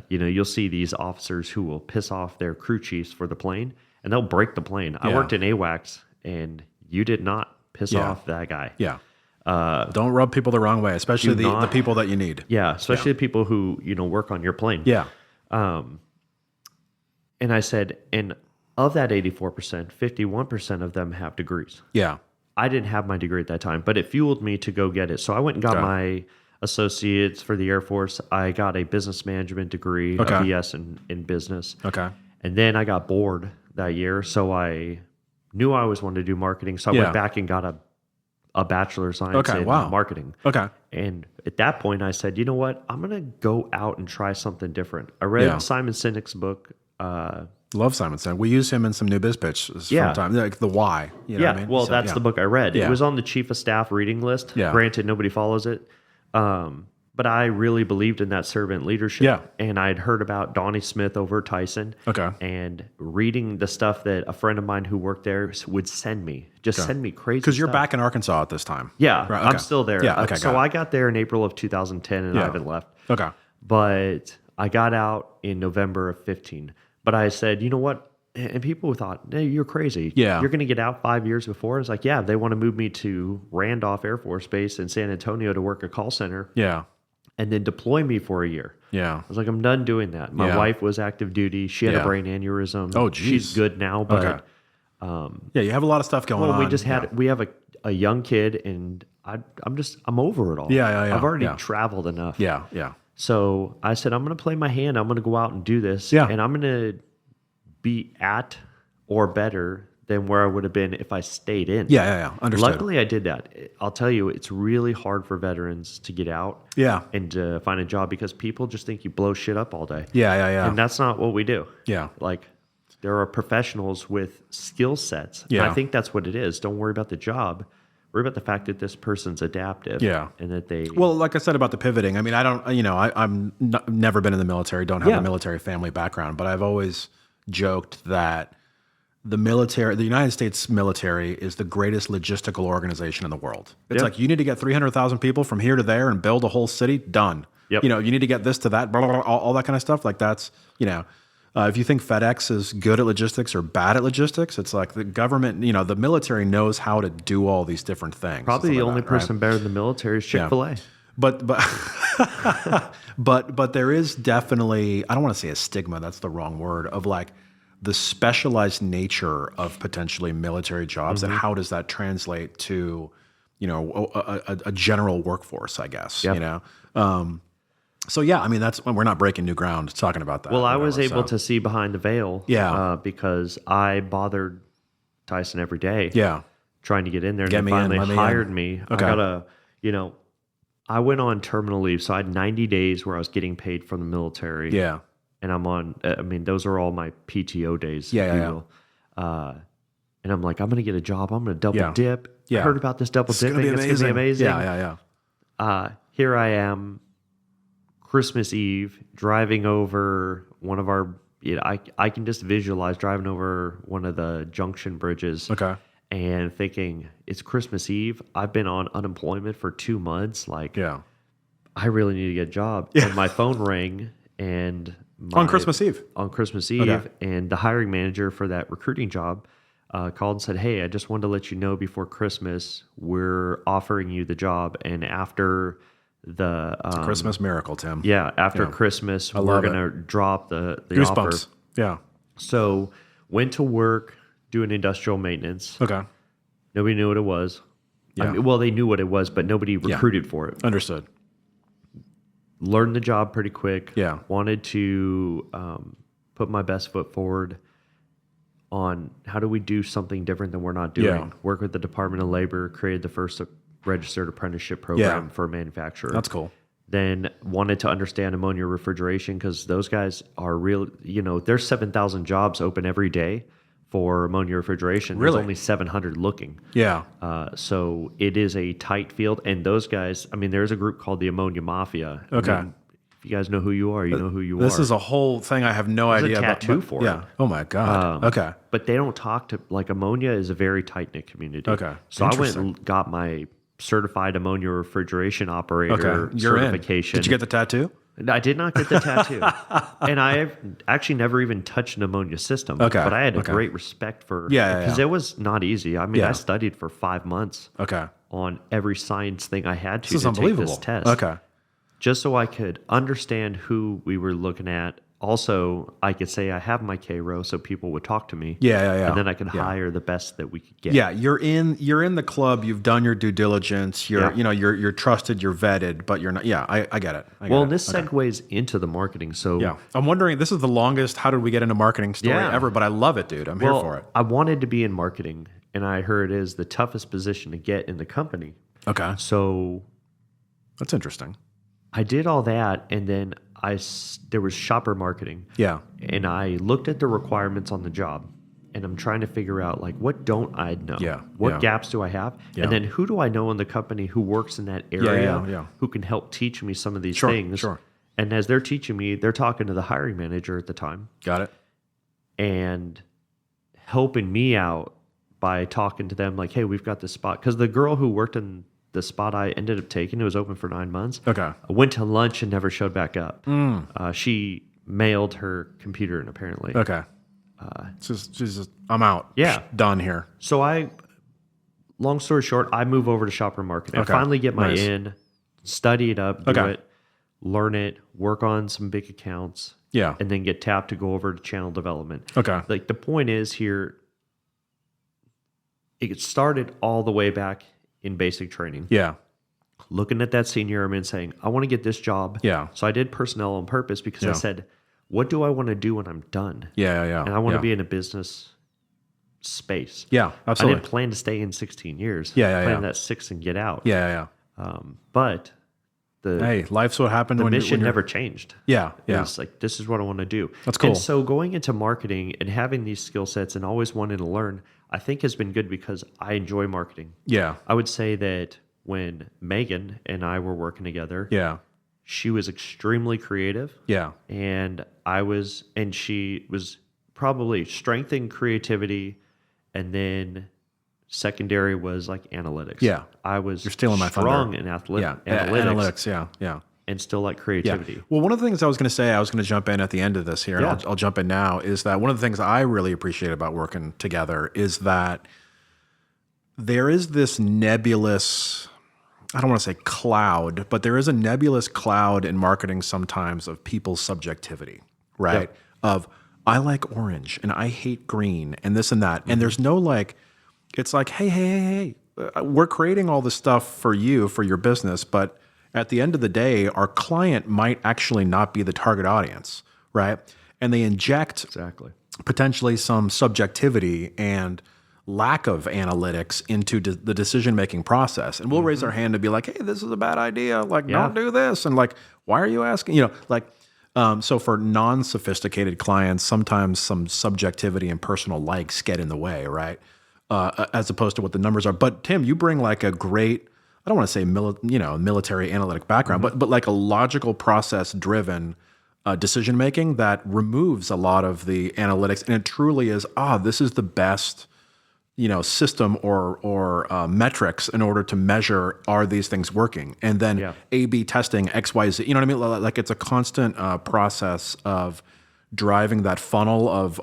You'll see these officers who will piss off their crew chiefs for the plane, and they'll break the plane. I worked in AWACS, and you did not piss off that guy. Yeah. Don't rub people the wrong way, especially the people that you need. Yeah, especially the people who work on your plane. Yeah. And I said, and of that 84%, 51% of them have degrees. Yeah. I didn't have my degree at that time, but it fueled me to go get it. So I went and got my associates for the Air Force. I got a business management degree, a BS in business. Okay. And then I got bored that year, so I knew I always wanted to do marketing. So I went back and got a bachelor's of science in marketing. Okay. And at that point, I said, you know what? I'm going to go out and try something different. I read Simon Sinek's book. Love Simon Sinek. We use him in some new biz pitches from time, like the why. You know what I mean? Well, that's the book I read. Yeah. It was on the chief of staff reading list. Yeah. Granted, nobody follows it. But I really believed in that servant leadership. Yeah. And I'd heard about Donnie Smith over at Tyson. Okay. And reading the stuff that a friend of mine who worked there would send me. Send me crazy Because you're stuff. back in Arkansas at this time. Yeah. Right, I'm still there. Yeah, okay, So I got there in April of 2010, and I haven't left. Okay. But I got out in November of 15. But I said, you know what? And people thought, hey, you're crazy. Yeah. You're going to get out 5 years before. It's like, yeah, they want to move me to Randolph Air Force Base in San Antonio to work a call center. Yeah. And then deploy me for a year. Yeah. I was like, I'm done doing that. My wife was active duty. She had a brain aneurysm. Oh, geez. She's good now, but Yeah, you have a lot of stuff going on. we just had we have a young kid, and I'm over it all. Yeah. I've already traveled enough. Yeah. So I said, I'm going to play my hand. I'm going to go out and do this. Yeah. And I'm going to be at or better than where I would have been if I stayed in. Yeah. Understood. Luckily, I did that. I'll tell you, it's really hard for veterans to get out Yeah. and to find a job because people just think you blow shit up all day. Yeah. And that's not what we do. Yeah. Like, there are professionals with skill sets. Yeah. I think that's what it is. Don't worry about the job. Worry about the fact that this person's adaptive. Yeah. And that they... Well, like I said about the pivoting, I mean, I don't, I'm never been in the military, don't have a military family background, but I've always joked that the United States military is the greatest logistical organization in the world. It's like, you need to get 300,000 people from here to there and build a whole city, done. Yep. You need to get this to that, blah, blah, blah, all that kind of stuff. Like that's, if you think FedEx is good at logistics or bad at logistics, it's like the government, the military knows how to do all these different things. Probably the only person better than the military is Chick-fil-A. But there is definitely, I don't want to say a stigma, that's the wrong word, of like the specialized nature of potentially military jobs and how does that translate to, a general workforce, I guess, So yeah, I mean, we're not breaking new ground talking about that. Well, I was able to see behind the veil because I bothered Tyson every day trying to get in there. And they finally hired me. Okay. I went on terminal leave, so I had 90 days where I was getting paid from the military. Yeah. And I'm on, those are all my PTO days. And I'm like, I'm going to get a job. I'm going to double dip. I heard about this double dipping. It's going to be amazing. Yeah. Here I am, Christmas Eve, driving over one of our, I can just visualize driving over one of the junction bridges. Okay. And thinking, it's Christmas Eve. I've been on unemployment for 2 months. I really need to get a job. And my phone rang and... on Christmas Eve. On Christmas Eve. And the hiring manager for that recruiting job called and said, hey, I just wanted to let you know before Christmas, we're offering you the job. And after the... it's a Christmas miracle, Tim. Yeah, after Christmas, we're going to drop the offer. Yeah. So went to work doing industrial maintenance. Okay. Nobody knew what it was. Yeah. They knew what it was, but nobody recruited for it. Understood. Learned the job pretty quick. Yeah. Wanted to put my best foot forward on how do we do something different than we're not doing. Yeah. Work with the Department of Labor, created the first registered apprenticeship program for a manufacturer. That's cool. Then wanted to understand ammonia refrigeration because those guys are real, there's 7,000 jobs open every day for ammonia refrigeration. Really? There's only 700 looking. Yeah. So it is a tight field. And those guys, there's a group called the Ammonia Mafia. Okay. If you guys know who you are, you know who you are. This is a whole thing I have no There's idea a about. tattoo for it. Oh my God. Okay. But they don't talk to, ammonia is a very tight-knit community. Okay. So I went and got my certified ammonia refrigeration operator certification. Did you get the tattoo? I did not get the tattoo. And I've actually never even touched an ammonia system. Okay. But I had a great respect for because it was not easy. I studied for 5 months on every science thing I had to take this test. Okay. Just so I could understand who we were looking at. Also, I could say I have my K-row so people would talk to me. Yeah. And then I could hire the best that we could get. Yeah, you're in the club, you've done your due diligence, you're trusted, you're vetted, but you're not. Yeah, I get it. This segues into the marketing. So yeah, I'm wondering, this is the longest how did we get into marketing story ever, but I love it, dude. I'm here for it. I wanted to be in marketing, and I heard it is the toughest position to get in the company. Okay. So that's interesting. I did all that, and then there was shopper marketing. Yeah. And I looked at the requirements on the job, and I'm trying to figure out, what don't I know? Yeah. What gaps do I have? Yeah. And then who do I know in the company who works in that area who can help teach me some of these things? Sure. And as they're teaching me, they're talking to the hiring manager at the time. Got it. And helping me out by talking to them hey, we've got this spot. Because the girl who worked in the spot I ended up taking, it was open for 9 months. Okay. I went to lunch and never showed back up. She mailed her computer in, apparently. Okay. She's just, I'm out. Yeah. Done here. So long story short, I move over to shopper marketing. Okay. I finally get my in, study it up, do Okay. it, learn it, work on some big accounts. Yeah. And then get tapped to go over to channel development. Okay. The point is here, it started all the way back in basic training. Yeah. Looking at that senior airman saying, I want to get this job. Yeah. So I did personnel on purpose because I said, what do I want to do when I'm done? Yeah. And I want to be in a business space. Yeah, I absolutely. didn't plan to stay in 16 years. Yeah, I yeah, planned yeah. that 6 and get out. Yeah. But the Hey, life's what happened when mission you're, never changed. yeah, It yeah. was like, this is what I want to do. That's cool. And so going into marketing and having these skill sets and always wanting to learn, I think has been good because I enjoy marketing. Yeah. I would say that when Megan and I were working together, Yeah. she was extremely creative. Yeah. And she was probably strength in creativity, and then secondary was like analytics. Yeah. I was You're stealing my strong thunder. in Yeah. analytics Analytics. Yeah. and still like Yeah. creativity. Well, one of the things I was going to say, I was going to jump in at the end of this here, and Yeah. I'll jump in now, is that one of the things I really appreciate about working together is that there is this nebulous, I don't want to say cloud, but there is a nebulous cloud in marketing sometimes of people's subjectivity, right? Of, I like orange and I hate green and this and that. And there's no like, it's like, hey, we're creating all this stuff for you, for your business, but at the end of the day, our client might actually not be the target audience, right? And they inject Exactly. potentially some subjectivity and lack of analytics into the decision-making process. And we'll raise our hand and be like, hey, this is a bad idea. Like, don't do this. And like, why are you asking? You know, like, so for non-sophisticated clients, sometimes some subjectivity and personal likes get in the way, right? As opposed to what the numbers are. But Tim, you bring like a great, I don't want to say military analytic background, but like a logical process-driven decision making that removes a lot of the analytics, and it truly is, this is the best system or metrics in order to measure, are these things working, and then A/B testing X, Y, Z. You know what I mean? Like it's a constant process of driving that funnel of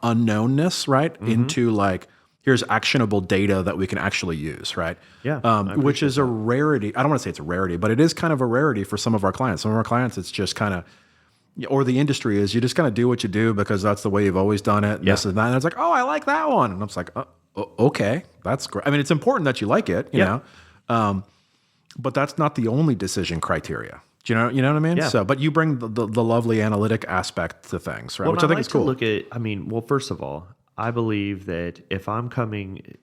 unknownness right into like, here's actionable data that we can actually use, right? Yeah, which is a rarity. I don't want to say it's a rarity, but it is kind of a rarity for some of our clients. Some of our clients, it's just kind of, or the industry is, you just kind of do what you do because that's the way you've always done it. And this and that. And it's like, I like that one. And I'm just like, okay, that's great. I mean, it's important that you like it, you know, but that's not the only decision criteria. Do you know what I mean? Yeah. So, but you bring the lovely analytic aspect to things, right? Well, Which I think like is cool. To look at, well, first of all, I believe that if I'm coming,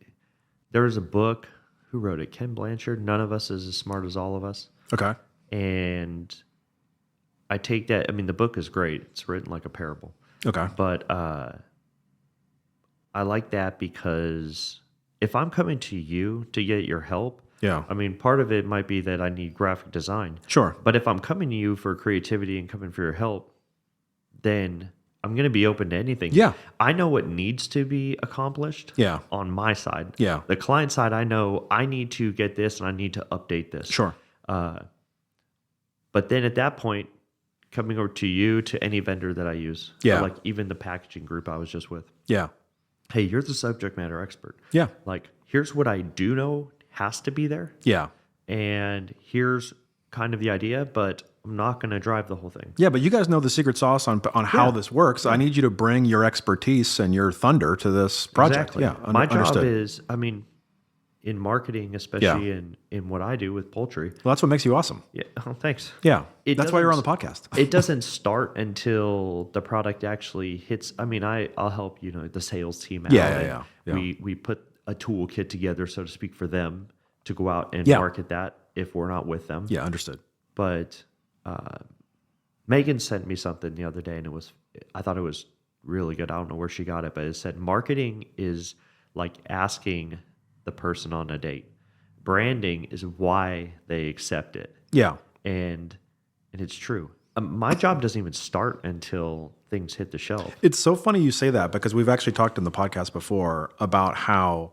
there is a book, who wrote it? Ken Blanchard. None of us is as smart as all of us. Okay. And I take that. I mean, the book is great. It's written like a parable. Okay. But I like that because if I'm coming to you to get your help, I mean, part of it might be that I need graphic design. Sure. But if I'm coming to you for creativity and coming for your help, then I'm going to be open to anything. Yeah. I know what needs to be accomplished on my side. Yeah. The client side, I know I need to get this and I need to update this. Sure. But then at that point, coming over to you, to any vendor that I use, or like even the packaging group I was just with. Yeah. Hey, you're the subject matter expert. Yeah. Like, here's what I do know has to be there. Yeah. And here's kind of the idea, but I'm not going to drive the whole thing. Yeah, but you guys know the secret sauce on how this works. I need you to bring your expertise and your thunder to this project. Exactly. Yeah, My job understood. is, I mean, in marketing, especially in what I do with poultry. Well, that's what makes you awesome. Yeah. Oh, thanks. Yeah. It That's why you're on the doesn't- podcast. It doesn't start until the product actually hits. I mean, I'll help, the sales team out. Yeah. We put a toolkit together, so to speak, for them to go out and market that if we're not with them. Yeah, understood. But Megan sent me something the other day, and I thought it was really good. I don't know where she got it, but it said marketing is like asking the person on a date. Branding is why they accept it. Yeah. And it's true. My job doesn't even start until things hit the shelf. It's so funny you say that because we've actually talked in the podcast before about how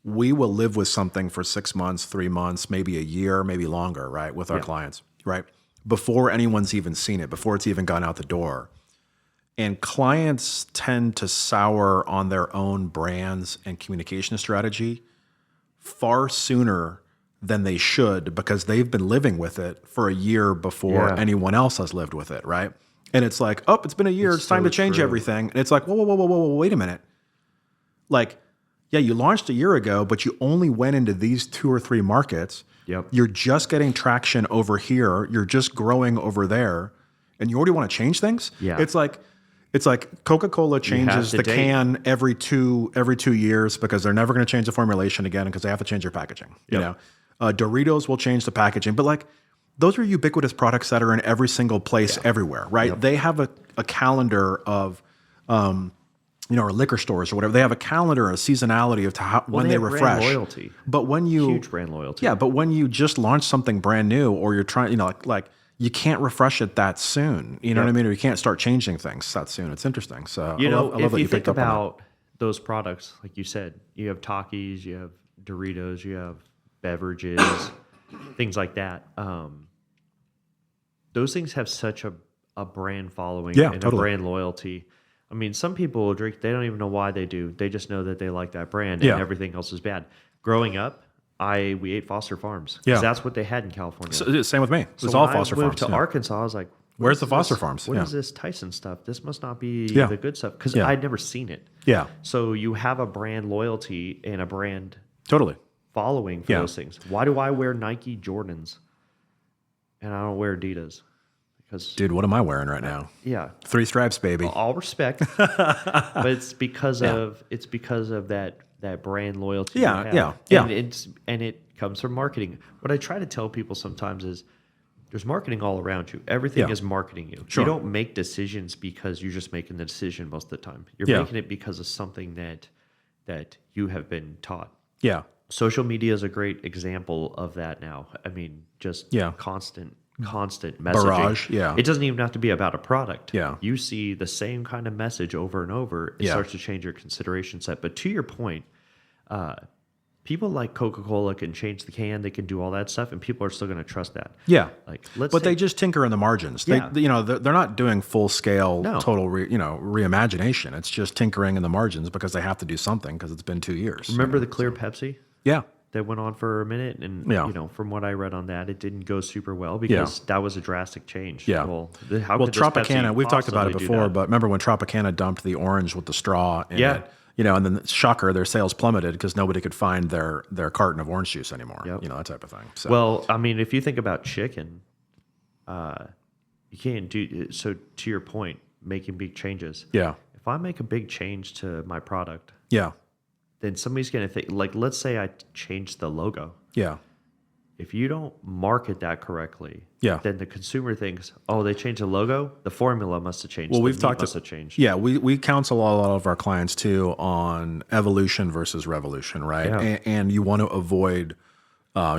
we will live with something for 6 months, 3 months, maybe a year, maybe longer, right, with our clients, right? Before anyone's even seen it, before it's even gone out the door. And clients tend to sour on their own brands and communication strategy far sooner than they should because they've been living with it for a year before anyone else has lived with it, right? And it's like, it's been a year. It's time to change everything. And it's like, whoa, wait a minute. Like, yeah, you launched a year ago, but you only went into these 2 or 3 markets. Yep. You're just getting traction over here. You're just growing over there. And you already want to change things? Yeah. It's like, It's like Coca-Cola changes to the date. can every 2 years because they're never going to change the formulation again because they have to change their packaging. You know, Doritos will change the packaging, but like those are ubiquitous products that are in every single place everywhere, right? They have a calendar of, or liquor stores or whatever. They have a calendar, a seasonality of when they have refresh. brand loyalty. But when you Huge brand loyalty. yeah, but when you just launch something brand new or you're trying, like you can't refresh it that soon. You know what I mean? Or you can't start changing things that soon. It's interesting. So I love if that you picked think up on that. about those products, like you said, you have Takis, you have Doritos, you have beverages, things like that. Those things have such a brand following and a brand loyalty. I mean, some people will drink, they don't even know why they do. They just know that they like that brand and everything else is bad. Growing up, we ate Foster Farms because that's what they had in California. So, same with me. It's So all when Foster I moved Farms. to Arkansas, I was like, Where's the Foster Farms? What is this Tyson stuff? This must not be the good stuff because I'd never seen it. Yeah. So you have a brand loyalty and a brand Totally. following for those things. Why do I wear Nike Jordans and I don't wear Adidas? Because Dude, what am I wearing right now? yeah, 3 stripes, baby. all respect, but it's because of that brand loyalty. Yeah, you have. yeah. And it comes from marketing. What I try to tell people sometimes is there's marketing all around you. Everything is marketing you. Sure. You don't make decisions because you're just making the decision most of the time. You're making it because of something that you have been taught. Yeah. Social media is a great example of that now. I mean, just constant messaging. Barrage, It doesn't even have to be about a product. Yeah. You see the same kind of message over and over. It starts to change your consideration set. But to your point, people like Coca-Cola can change the can, they can do all that stuff, and people are still going to trust that. Yeah. Like, but they just tinker in the margins. They're not doing full scale, total, reimagination. It's just tinkering in the margins because they have to do something because it's been 2 years. Remember the clear Pepsi? Yeah. That went on for a minute, and from what I read on that, it didn't go super well because that was a drastic change. Yeah. Well, Tropicana, we've talked about it before, but remember when Tropicana dumped the orange with the straw in it? And then shocker, their sales plummeted because nobody could find their carton of orange juice anymore. That type of thing. So. Well, I mean, if you think about chicken, you can't do so. To your point, making big changes. Yeah. If I make a big change to my product, then somebody's going to think, like, let's say I change the logo. Yeah. If you don't market that correctly, Yeah. then the consumer thinks, oh, they changed the logo, the formula must have changed. Well, we've talked must have changed. Yeah, we counsel a lot of our clients too on evolution versus revolution, right? Yeah. And you want to avoid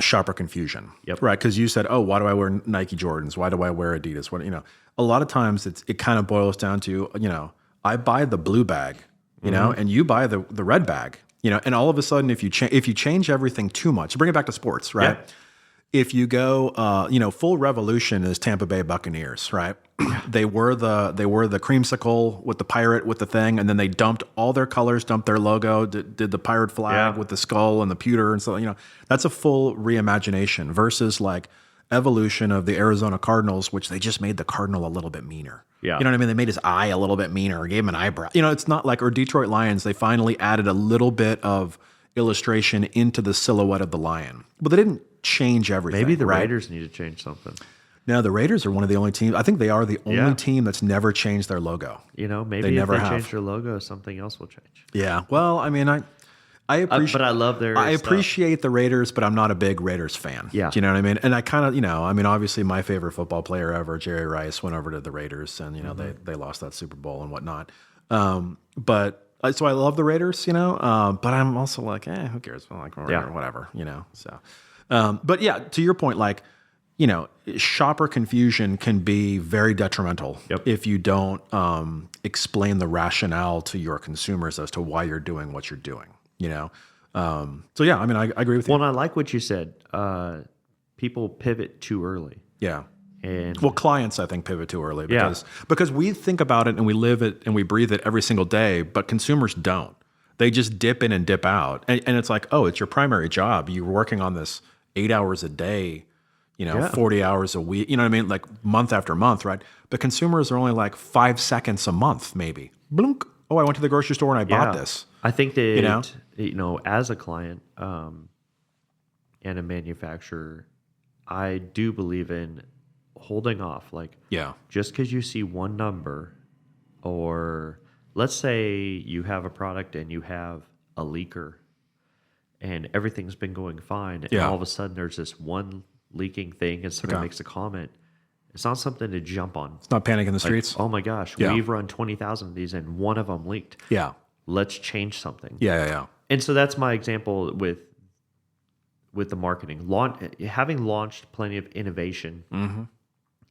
shopper confusion, right? Because you said, oh, why do I wear Nike Jordans? Why do I wear Adidas? What a lot of times it kind of boils down to I buy the blue bag, and you buy the red bag, and all of a sudden if you change everything too much, bring it back to sports, right? Yeah. If you go, full revolution is Tampa Bay Buccaneers, right? They were the creamsicle with the pirate with the thing, and then they dumped all their colors, dumped their logo, did the pirate flag with the skull and the pewter, and so that's a full reimagination versus like evolution of the Arizona Cardinals, which they just made the Cardinal a little bit meaner. Yeah. You know what I mean? They made his eye a little bit meaner, gave him an eyebrow. It's not like, or Detroit Lions, they finally added a little bit of illustration into the silhouette of the lion, but they didn't change everything. Maybe the Raiders need to change something. No, the Raiders are one of the only teams. I think they are the only team that's never changed their logo. Maybe if they change their logo, something else will change. Yeah. Well, I mean, I appreciate, but I love their. I appreciate the Raiders, but I'm not a big Raiders fan. Yeah. Do you know what I mean? And I kind of, obviously my favorite football player ever, Jerry Rice, went over to the Raiders, and they lost that Super Bowl and whatnot. But so I love the Raiders, but I'm also like, who cares? Well, like, whatever, So, but yeah, to your point, like, shopper confusion can be very detrimental if you don't explain the rationale to your consumers as to why you're doing what you're doing. So yeah, I mean, I agree with you. Well, and I like what you said. People pivot too early. Yeah. And clients, I think, pivot too early because we think about it and we live it and we breathe it every single day, but consumers don't. They just dip in and dip out. And it's like, oh, it's your primary job. You're working on this 8 hours a day, 40 hours a week, you know what I mean? Like month after month, right? But consumers are only like 5 seconds a month, maybe. Blunk. Oh, I went to the grocery store and I bought this. I think that, as a client and a manufacturer, I do believe in holding off. Like, just because you see one number Or let's say you have a product and you have a leaker and everything's been going fine. And all of a sudden there's this one leaking thing and somebody makes a comment. It's not something to jump on. It's not panic in the streets. Oh my gosh, we've run 20,000 of these and one of them leaked. Yeah. Let's change something. Yeah. And so that's my example with the marketing. Having launched plenty of innovation,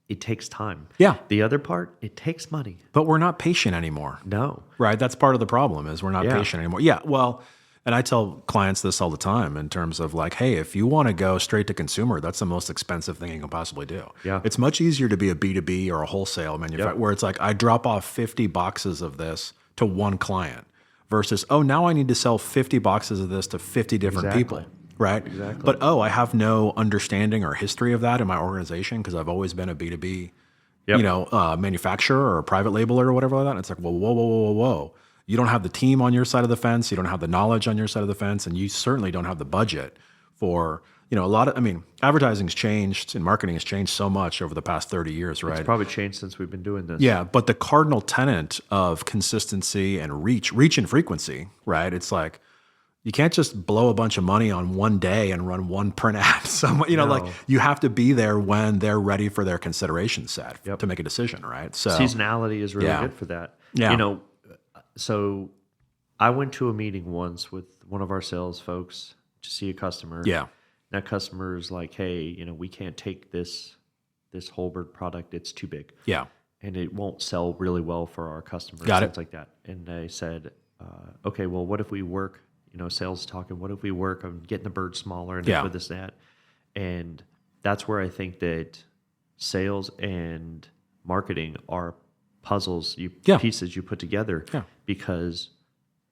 it takes time. Yeah. The other part, it takes money. But we're not patient anymore. No. Right? That's part of the problem is we're not patient anymore. Yeah. Well, and I tell clients this all the time in terms of like, hey, if you want to go straight to consumer, that's the most expensive thing you can possibly do. Yeah. It's much easier to be a B2B or a wholesale manufacturer where it's like I drop off 50 boxes of this to one client versus, oh, now I need to sell 50 boxes of this to 50 different people. Right? Exactly. But, I have no understanding or history of that in my organization because I've always been a B2B, manufacturer or a private labeler or whatever like that. And it's like, well, whoa. You don't have the team on your side of the fence. You don't have the knowledge on your side of the fence. And you certainly don't have the budget for, advertising's changed and marketing has changed so much over the past 30 years, right? It's probably changed since we've been doing this. Yeah. But the cardinal tenet of consistency and reach and frequency, right? It's like, you can't just blow a bunch of money on one day and run one print ad. Like you have to be there when they're ready for their consideration set to make a decision, right? So seasonality is really good for that. Yeah. So I went to a meeting once with one of our sales folks to see a customer. Yeah. That customer is like, hey, we can't take this whole bird product. It's too big. Yeah. And it won't sell really well for our customers. Got it. Things like that. And I said, okay, well, what if we work, sales talking, what if we work on getting the bird smaller and with this, that? And that's where I think that sales and marketing are puzzles, pieces you put together because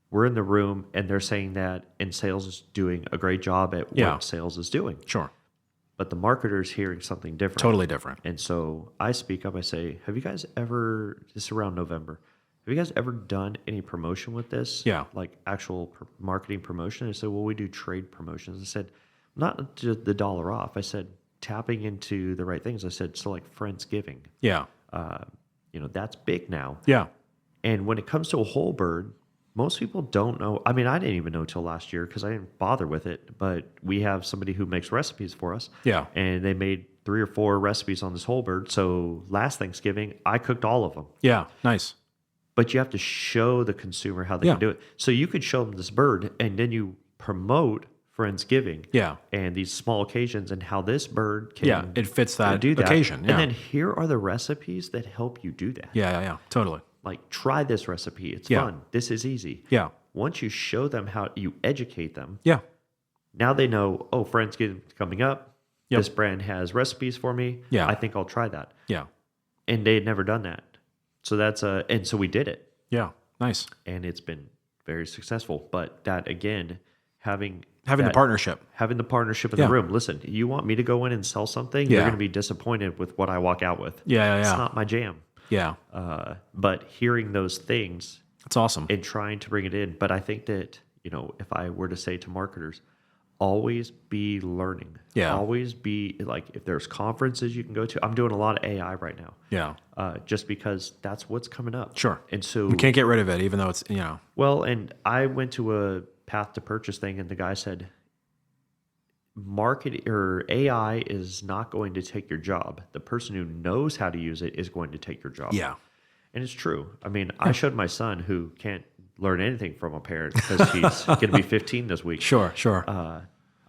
we're in the room and they're saying that and sales is doing a great job at what sales is doing. Sure. But the marketer is hearing something different. Totally different. And so I speak up, I say, have you guys ever, this is around November, have you guys ever done any promotion with this? Yeah. Like actual marketing promotion? I said, well, we do trade promotions. I said, not just the dollar off. I said, tapping into the right things. I said, so like Friendsgiving. Yeah. That's big now. Yeah. And when it comes to a whole bird, most people don't know. I mean, I didn't even know till last year because I didn't bother with it. But we have somebody who makes recipes for us. Yeah. And they made 3 or 4 recipes on this whole bird. So last Thanksgiving, I cooked all of them. Yeah. Nice. But you have to show the consumer how they can do it. So you could show them this bird and then you promote Friendsgiving and these small occasions and how this bird can it fits that do that. occasion. Yeah. And then here are the recipes that help you do that. Yeah. Totally. Like try this recipe. It's fun. This is easy. Yeah. Once you show them how you educate them, now they know, oh, Friendsgiving's coming up. Yep. This brand has recipes for me. Yeah. I think I'll try that. Yeah. And they had never done that. So and so we did it. Yeah. Nice. And it's been very successful. But that again, having the partnership. Having the partnership in the room. Listen, you want me to go in and sell something? You're going to be disappointed with what I walk out with. Yeah. It's not my jam. Yeah. But hearing those things. That's awesome. And trying to bring it in. But I think that, if I were to say to marketers, always be learning. Yeah. Always be like, if there's conferences you can go to. I'm doing a lot of AI right now. Yeah. Just because that's what's coming up. Sure. And so we can't get rid of it, even though it's, Well, and I went to a path to purchase thing and the guy said, market or AI is not going to take your job. The person who knows how to use it is going to take your job. Yeah. And it's true. I mean, I showed my son who can't learn anything from a parent because he's going to be 15 this week. Sure.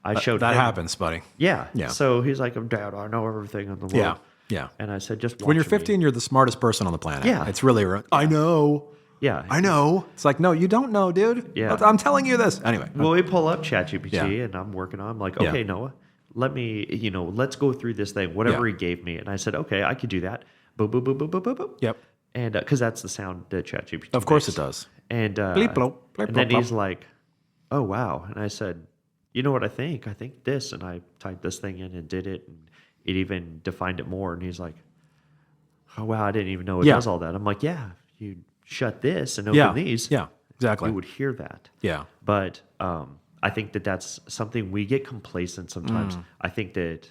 I showed that him. happens, buddy. Yeah. Yeah. So he's like, Dad, I know everything in the world. Yeah. And I said, just watch when you're me. 15, you're the smartest person on the planet. Yeah. It's really, I know. Yeah. I know. It's like, no, you don't know, dude. Yeah. I'm telling you this. Anyway. Well, we pull up ChatGPT and I'm working on, I'm like, okay, Noah, let me, let's go through this thing, whatever he gave me. And I said, okay, I could do that. Boop, boop, boop, boop, boop, boop, boop. Yep. And because that's the sound that ChatGPT Of course makes. it does. And, bleep, bloop, bleep, and then bloop, he's like, oh, wow. And I said, you know what I think? I think this. And I typed this thing in and did it. And it even defined it more. And he's like, oh, wow, I didn't even know it does all that. I'm like, yeah, you shut this and open these. Yeah, exactly. You would hear that. Yeah. But I think that that's something we get complacent sometimes. I think that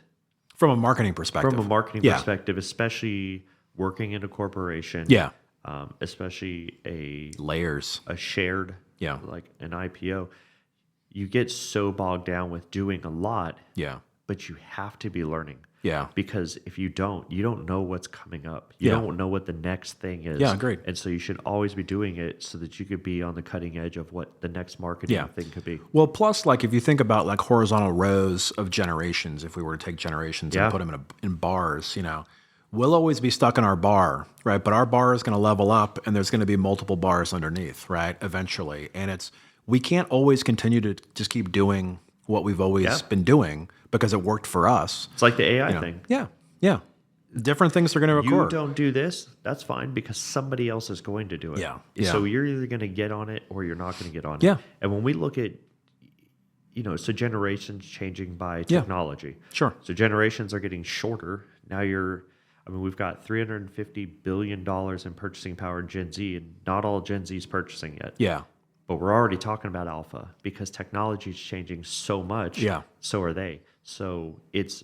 from a marketing perspective. From a marketing perspective, especially working in a corporation. Yeah. especially Layers. a shared, Yeah. like an IPO, you get so bogged down with doing a lot, Yeah. but you have to be learning. Yeah. Because if you don't know what's coming up. You Yeah. don't know what the next thing is. Yeah, agreed. And so you should always be doing it so that you could be on the cutting edge of what the next marketing thing could be. Well, plus, like if you think about like horizontal rows of generations, if we were to take generations and put them in bars, we'll always be stuck in our bar, right? But our bar is going to level up, and there's going to be multiple bars underneath, right? Eventually, and we can't always continue to just keep doing what we've always been doing because it worked for us. It's like the AI thing. Yeah, yeah. Different things are going to occur. You don't do this, that's fine, because somebody else is going to do it. Yeah. So you're either going to get on it or you're not going to get on it. Yeah. And when we look at, so generations changing by technology. Sure. So generations are getting shorter. Now we've got $350 billion in purchasing power in Gen Z, and not all Gen Z is purchasing yet. Yeah. But we're already talking about alpha because technology is changing so much. Yeah. So are they. So it's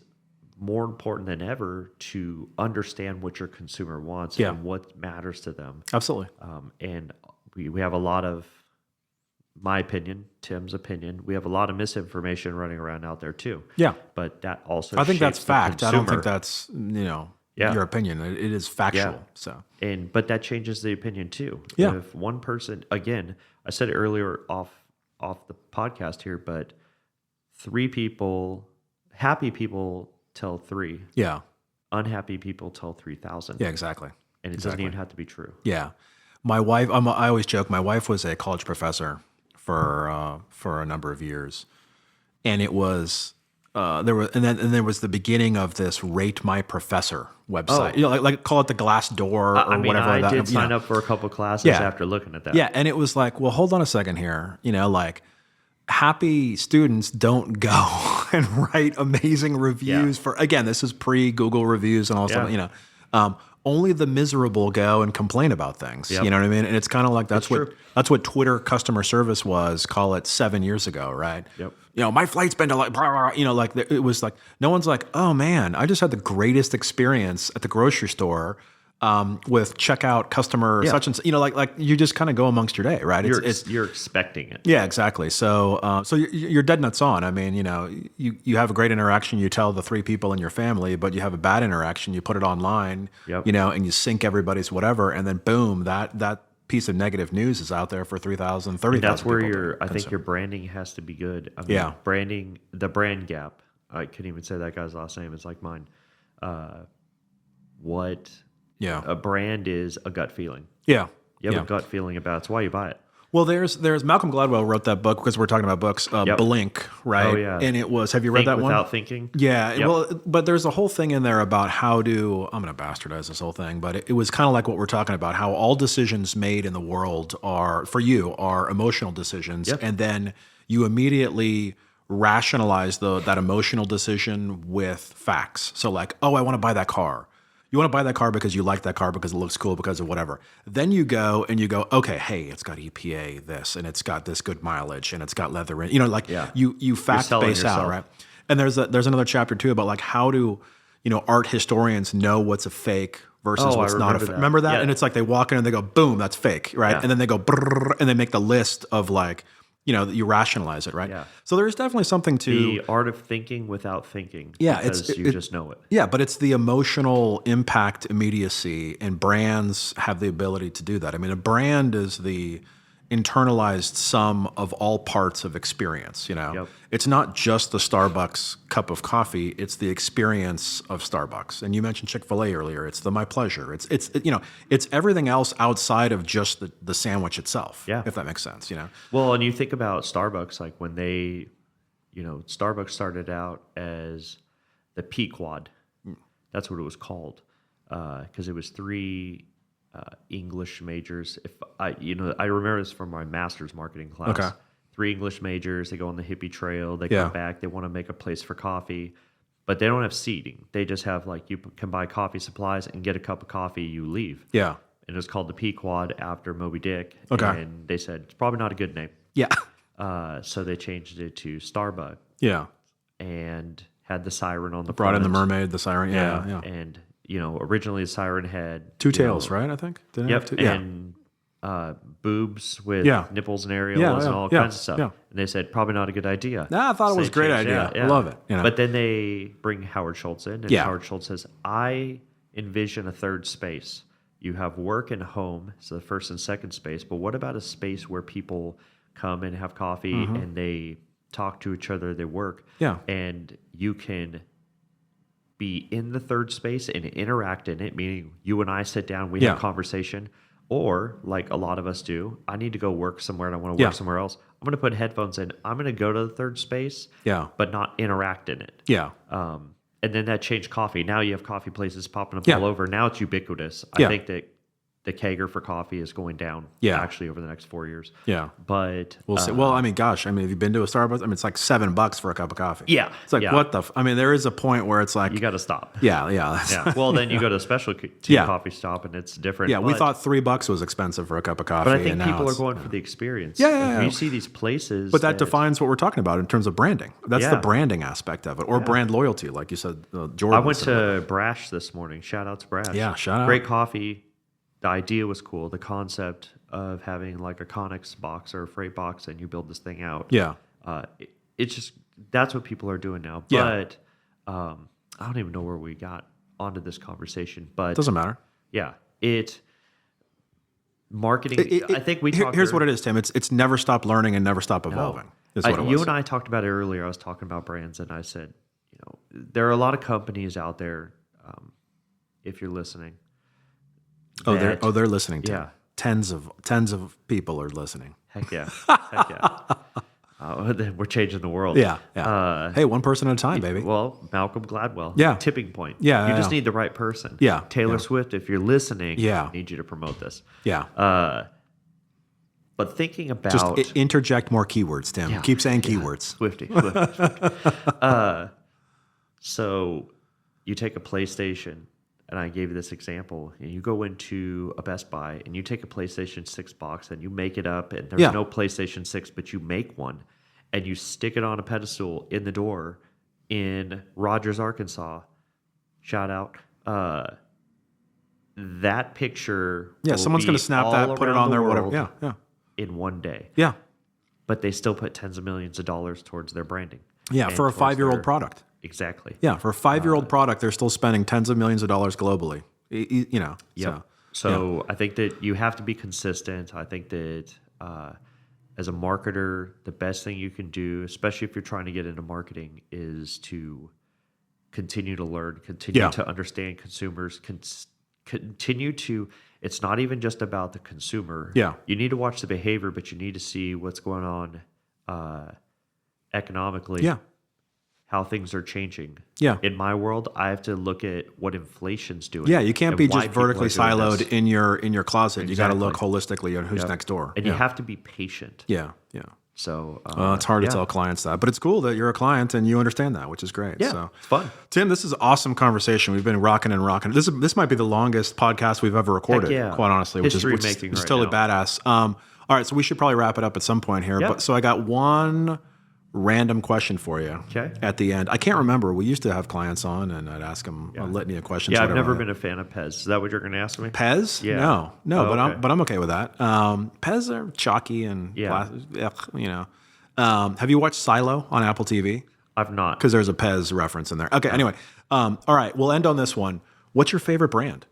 more important than ever to understand what your consumer wants and what matters to them. Absolutely. And we have a lot of, my opinion, Tim's opinion, we have a lot of misinformation running around out there too. Yeah. But that also I think that's shapes the fact. I don't think consumer. that's, your opinion. It is factual. Yeah. So. But that changes the opinion too. Yeah. If one person, again, I said it earlier off the podcast here, but 3 people, happy people tell 3. Yeah. Unhappy people tell 3,000. Yeah, exactly. And it doesn't even have to be true. Yeah. My wife, I always joke, my wife was a college professor for a number of years. And it was, there was the beginning of this Rate My Professor website. Like call it the Glassdoor or whatever. I did sign up for a couple classes after looking at that. Yeah. And it was like, well, hold on a second here. Happy students don't go and write amazing reviews for, again, this is pre-Google reviews and all stuff, only the miserable go and complain about things. Yep. You know what I mean? And it's kind of like that's true. what Twitter customer service was, call it 7 years ago, right? Yep. My flight's been delayed, blah, blah, blah, like it was like, no one's like, oh man, I just had the greatest experience at the grocery store with checkout customer such and such, like you just kind of go amongst your day, right? You're expecting it. Yeah, exactly. So, so you're dead nuts on. I mean, you have a great interaction, you tell the 3 people in your family, but you have a bad interaction, you put it online, and you sync everybody's whatever, and then boom, that piece of negative news is out there for 3,000, 30,000. That's where I think your branding has to be good. I mean, branding, the brand gap. I couldn't even say that guy's last name. It's like mine. A brand is a gut feeling. Yeah. You have a gut feeling about it. It's why you buy it. Well, there's Malcolm Gladwell wrote that book because we're talking about books, Blink, right? Oh, yeah. And it was, have you read that one? Without thinking? Yeah. Yep. Well, but there's a whole thing in there about how to, I'm going to bastardize this whole thing, but it was kind of like what we're talking about, how all decisions made in the world are emotional decisions. Yep. And then you immediately rationalize that emotional decision with facts. So like, oh, I want to buy that car. You want to buy that car because you like that car because it looks cool because of whatever. Then you go, okay, hey, it's got EPA this, and it's got this good mileage, and it's got leather in. You fact base out, right? And there's another chapter too about like how do art historians know what's a fake versus what's not a fake. Remember that? Yeah. And it's like they walk in and they go, boom, that's fake, right? Yeah. And then they go, brrr, and they make the list of like, you rationalize it, right? Yeah. So there's definitely something to the art of thinking without thinking. Yeah, because you just know it. Yeah, but it's the emotional impact immediacy, and brands have the ability to do that. I mean, a brand is the internalized sum of all parts of experience. Yep. It's not just the Starbucks cup of coffee; it's the experience of Starbucks. And you mentioned Chick-fil-A earlier. It's the my pleasure. It's everything else outside of just the sandwich itself. Yeah, if that makes sense. Well, and you think about Starbucks, like when they, Starbucks started out as the Pequod. That's what it was called, because it was 3. English majors. I remember this from my master's marketing class. Okay. 3 English majors. They go on the hippie trail. They come back. They want to make a place for coffee, but they don't have seating. They just have like you can buy coffee supplies and get a cup of coffee. You leave. Yeah. And it was called the Pequod after Moby Dick. Okay. And they said it's probably not a good name. Yeah. So they changed it to Starbucks. Yeah. And had the siren on the Brought in the front. mermaid, the siren. Yeah. And originally Siren had Two tails, right? I think. Didn't it have two? and boobs with nipples and areolas and all kinds of stuff. Yeah. And they said probably not a good idea. Nah, I thought it was a great idea. I love it. But then they bring Howard Schultz in, and Howard Schultz says, I envision a third space. You have work and home, so the first and second space. But what about a space where people come and have coffee and they talk to each other, they work, and you can be in the third space and interact in it, meaning you and I sit down, we have a conversation, or like a lot of us do, I need to go work somewhere and I want to work somewhere else. I'm going to put headphones in. I'm going to go to the third space, but not interact in it. Yeah. And then that changed coffee. Now you have coffee places popping up all over. Now it's ubiquitous. I think that the CAGR for coffee is going down actually over the next 4 years. Yeah. But we'll see. Well, I mean, gosh, have you been to a Starbucks? I mean, it's like $7 for a cup of coffee. Yeah. It's like, what the there is a point where it's like, you got to stop. Yeah. Well, then you go to a specialty coffee shop and it's different. Yeah. We thought $3 was expensive for a cup of coffee. But I think people are going for the experience. Yeah. You see these places. But that defines what we're talking about in terms of branding. That's the branding aspect of it, or brand loyalty, like you said, Jordan. I went to Brash this morning. Shout out to Brash. Yeah, shout out. Great coffee. The idea was cool. The concept of having like a Connex box or a freight box and you build this thing out. Yeah. It's just, that's what people are doing now. But I don't even know where we got onto this conversation. But doesn't matter. Yeah. Marketing, I think we talked. Here's what it is, Tim. It's never stop learning and never stop evolving. Is what it was. You and I talked about it earlier. I was talking about brands and I said, there are a lot of companies out there, if you're listening. They're listening to tens of people are listening. Heck yeah. We're changing the world. Yeah. Hey, one person at a time, baby. Well, Malcolm Gladwell. Yeah. Tipping point. Yeah. You just need the right person. Yeah. Taylor Swift, if you're listening, I need you to promote this. Yeah. But thinking about... Just interject more keywords, Tim. Yeah. Keep saying keywords. Swifty. So you take a PlayStation, and I gave you this example, and you go into a Best Buy, and you take a PlayStation 6 box, and you make it up, and there's no PlayStation 6, but you make one, and you stick it on a pedestal in the door in Rogers, Arkansas. Shout out. That picture someone's going to snap that, put it on there, whatever. Yeah. In one day. Yeah. But they still put tens of millions of dollars towards their branding. Yeah, for a 5-year-old product. Exactly. Yeah, for a 5-year-old product, they're still spending tens of millions of dollars globally. So I think that you have to be consistent. I think that as a marketer, the best thing you can do, especially if you're trying to get into marketing, is to continue to learn, continue to understand consumers, continue to... It's not even just about the consumer. Yeah. You need to watch the behavior, but you need to see what's going on economically. Yeah. How things are changing. Yeah. In my world, I have to look at what inflation's doing. Yeah, you can't be just vertically siloed in your closet. Exactly. You got to look holistically at who's next door. And you have to be patient. Yeah. So it's hard to tell clients that, but it's cool that you're a client and you understand that, which is great. Yeah, so it's fun. Tim, this is an awesome conversation. We've been rocking and rocking. This might be the longest podcast we've ever recorded, quite honestly, which is totally badass. All right, so we should probably wrap it up at some point here. But so I got one random question for you at the end. I can't remember. We used to have clients on, and I'd ask them a litany of questions. Yeah, I've never been a fan of Pez. Is that what you're going to ask me? Pez? Yeah. No, but I'm okay with that. Pez are chalky and have you watched Silo on Apple TV? I've not. Because there's a Pez reference in there. Okay, anyway. All right, we'll end on this one. What's your favorite brand?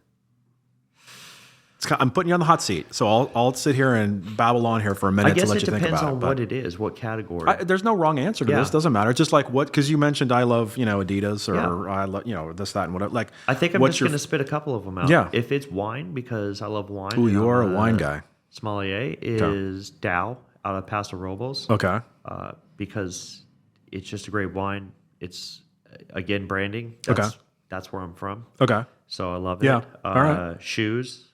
I'm putting you on the hot seat, so I'll sit here and babble on here for a minute to let you think about it. I guess it depends on what it is, what category. There's no wrong answer to this. Doesn't matter. It's just like what, because you mentioned I love Adidas or I love this, that, and whatever. Like I think I'm just going to spit a couple of them out. Yeah. If it's wine, because I love wine. Ooh, you are a wine guy. Sommelier is Dow out of Paso Robles. Okay. Because it's just a great wine. It's again branding. That's where I'm from. Okay. So I love it. All right. Shoes.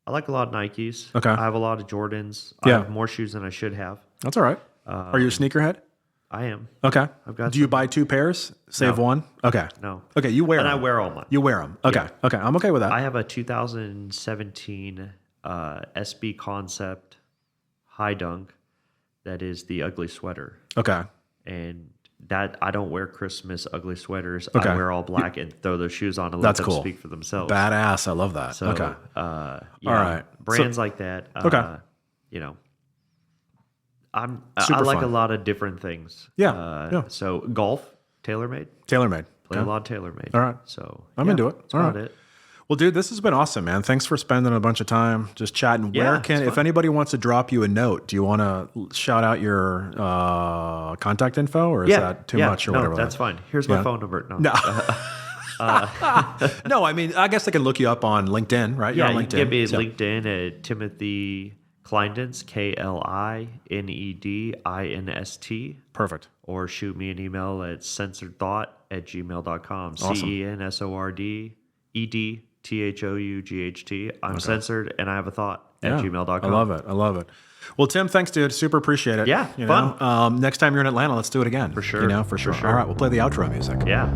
I like a lot of Nikes. Okay. I have a lot of Jordans. I have more shoes than I should have. That's all right. Are you a sneakerhead? I am. Okay. Do you buy 2 pairs? Save one? Okay. No. Okay, you wear them. And I wear all mine. You wear them. Okay. Yeah. Okay, I'm okay with that. I have a 2017 SB Concept High Dunk that is the ugly sweater. Okay. And that I don't wear Christmas ugly sweaters. Okay. I wear all black and throw those shoes on and let That's them cool. speak for themselves. Badass. I love that. So, Okay. Yeah, All right. brands like that. Okay. You know, I Super like fun. a lot of different things. Yeah, yeah. So golf, TaylorMade. TaylorMade. Play Okay. a lot of TaylorMade. All right. So I'm into it. That's All about right. it. Well, dude, this has been awesome, man. Thanks for spending a bunch of time just chatting. Yeah, Where can, it's if fun. anybody wants to drop you a note, do you want to shout out your contact info, or is that too much or no, whatever? that's fine. Here's my phone number. No. No, I mean, I guess they can look you up on LinkedIn, right? You're Yeah, on you LinkedIn. can get me at So- LinkedIn at Timothy Kleindienst, KLINEDINST, Perfect. or shoot me an email at censoredthought@gmail.com. Awesome. CENSORDEDTHOUGHT. I'm censored and I have a thought at gmail.com. I love it. I love it. Well, Tim, thanks, dude. Super appreciate it. Yeah, you fun. know? Next time you're in Atlanta, let's do it again. For sure. You know, for sure. For sure. All right, we'll play the outro music. Yeah.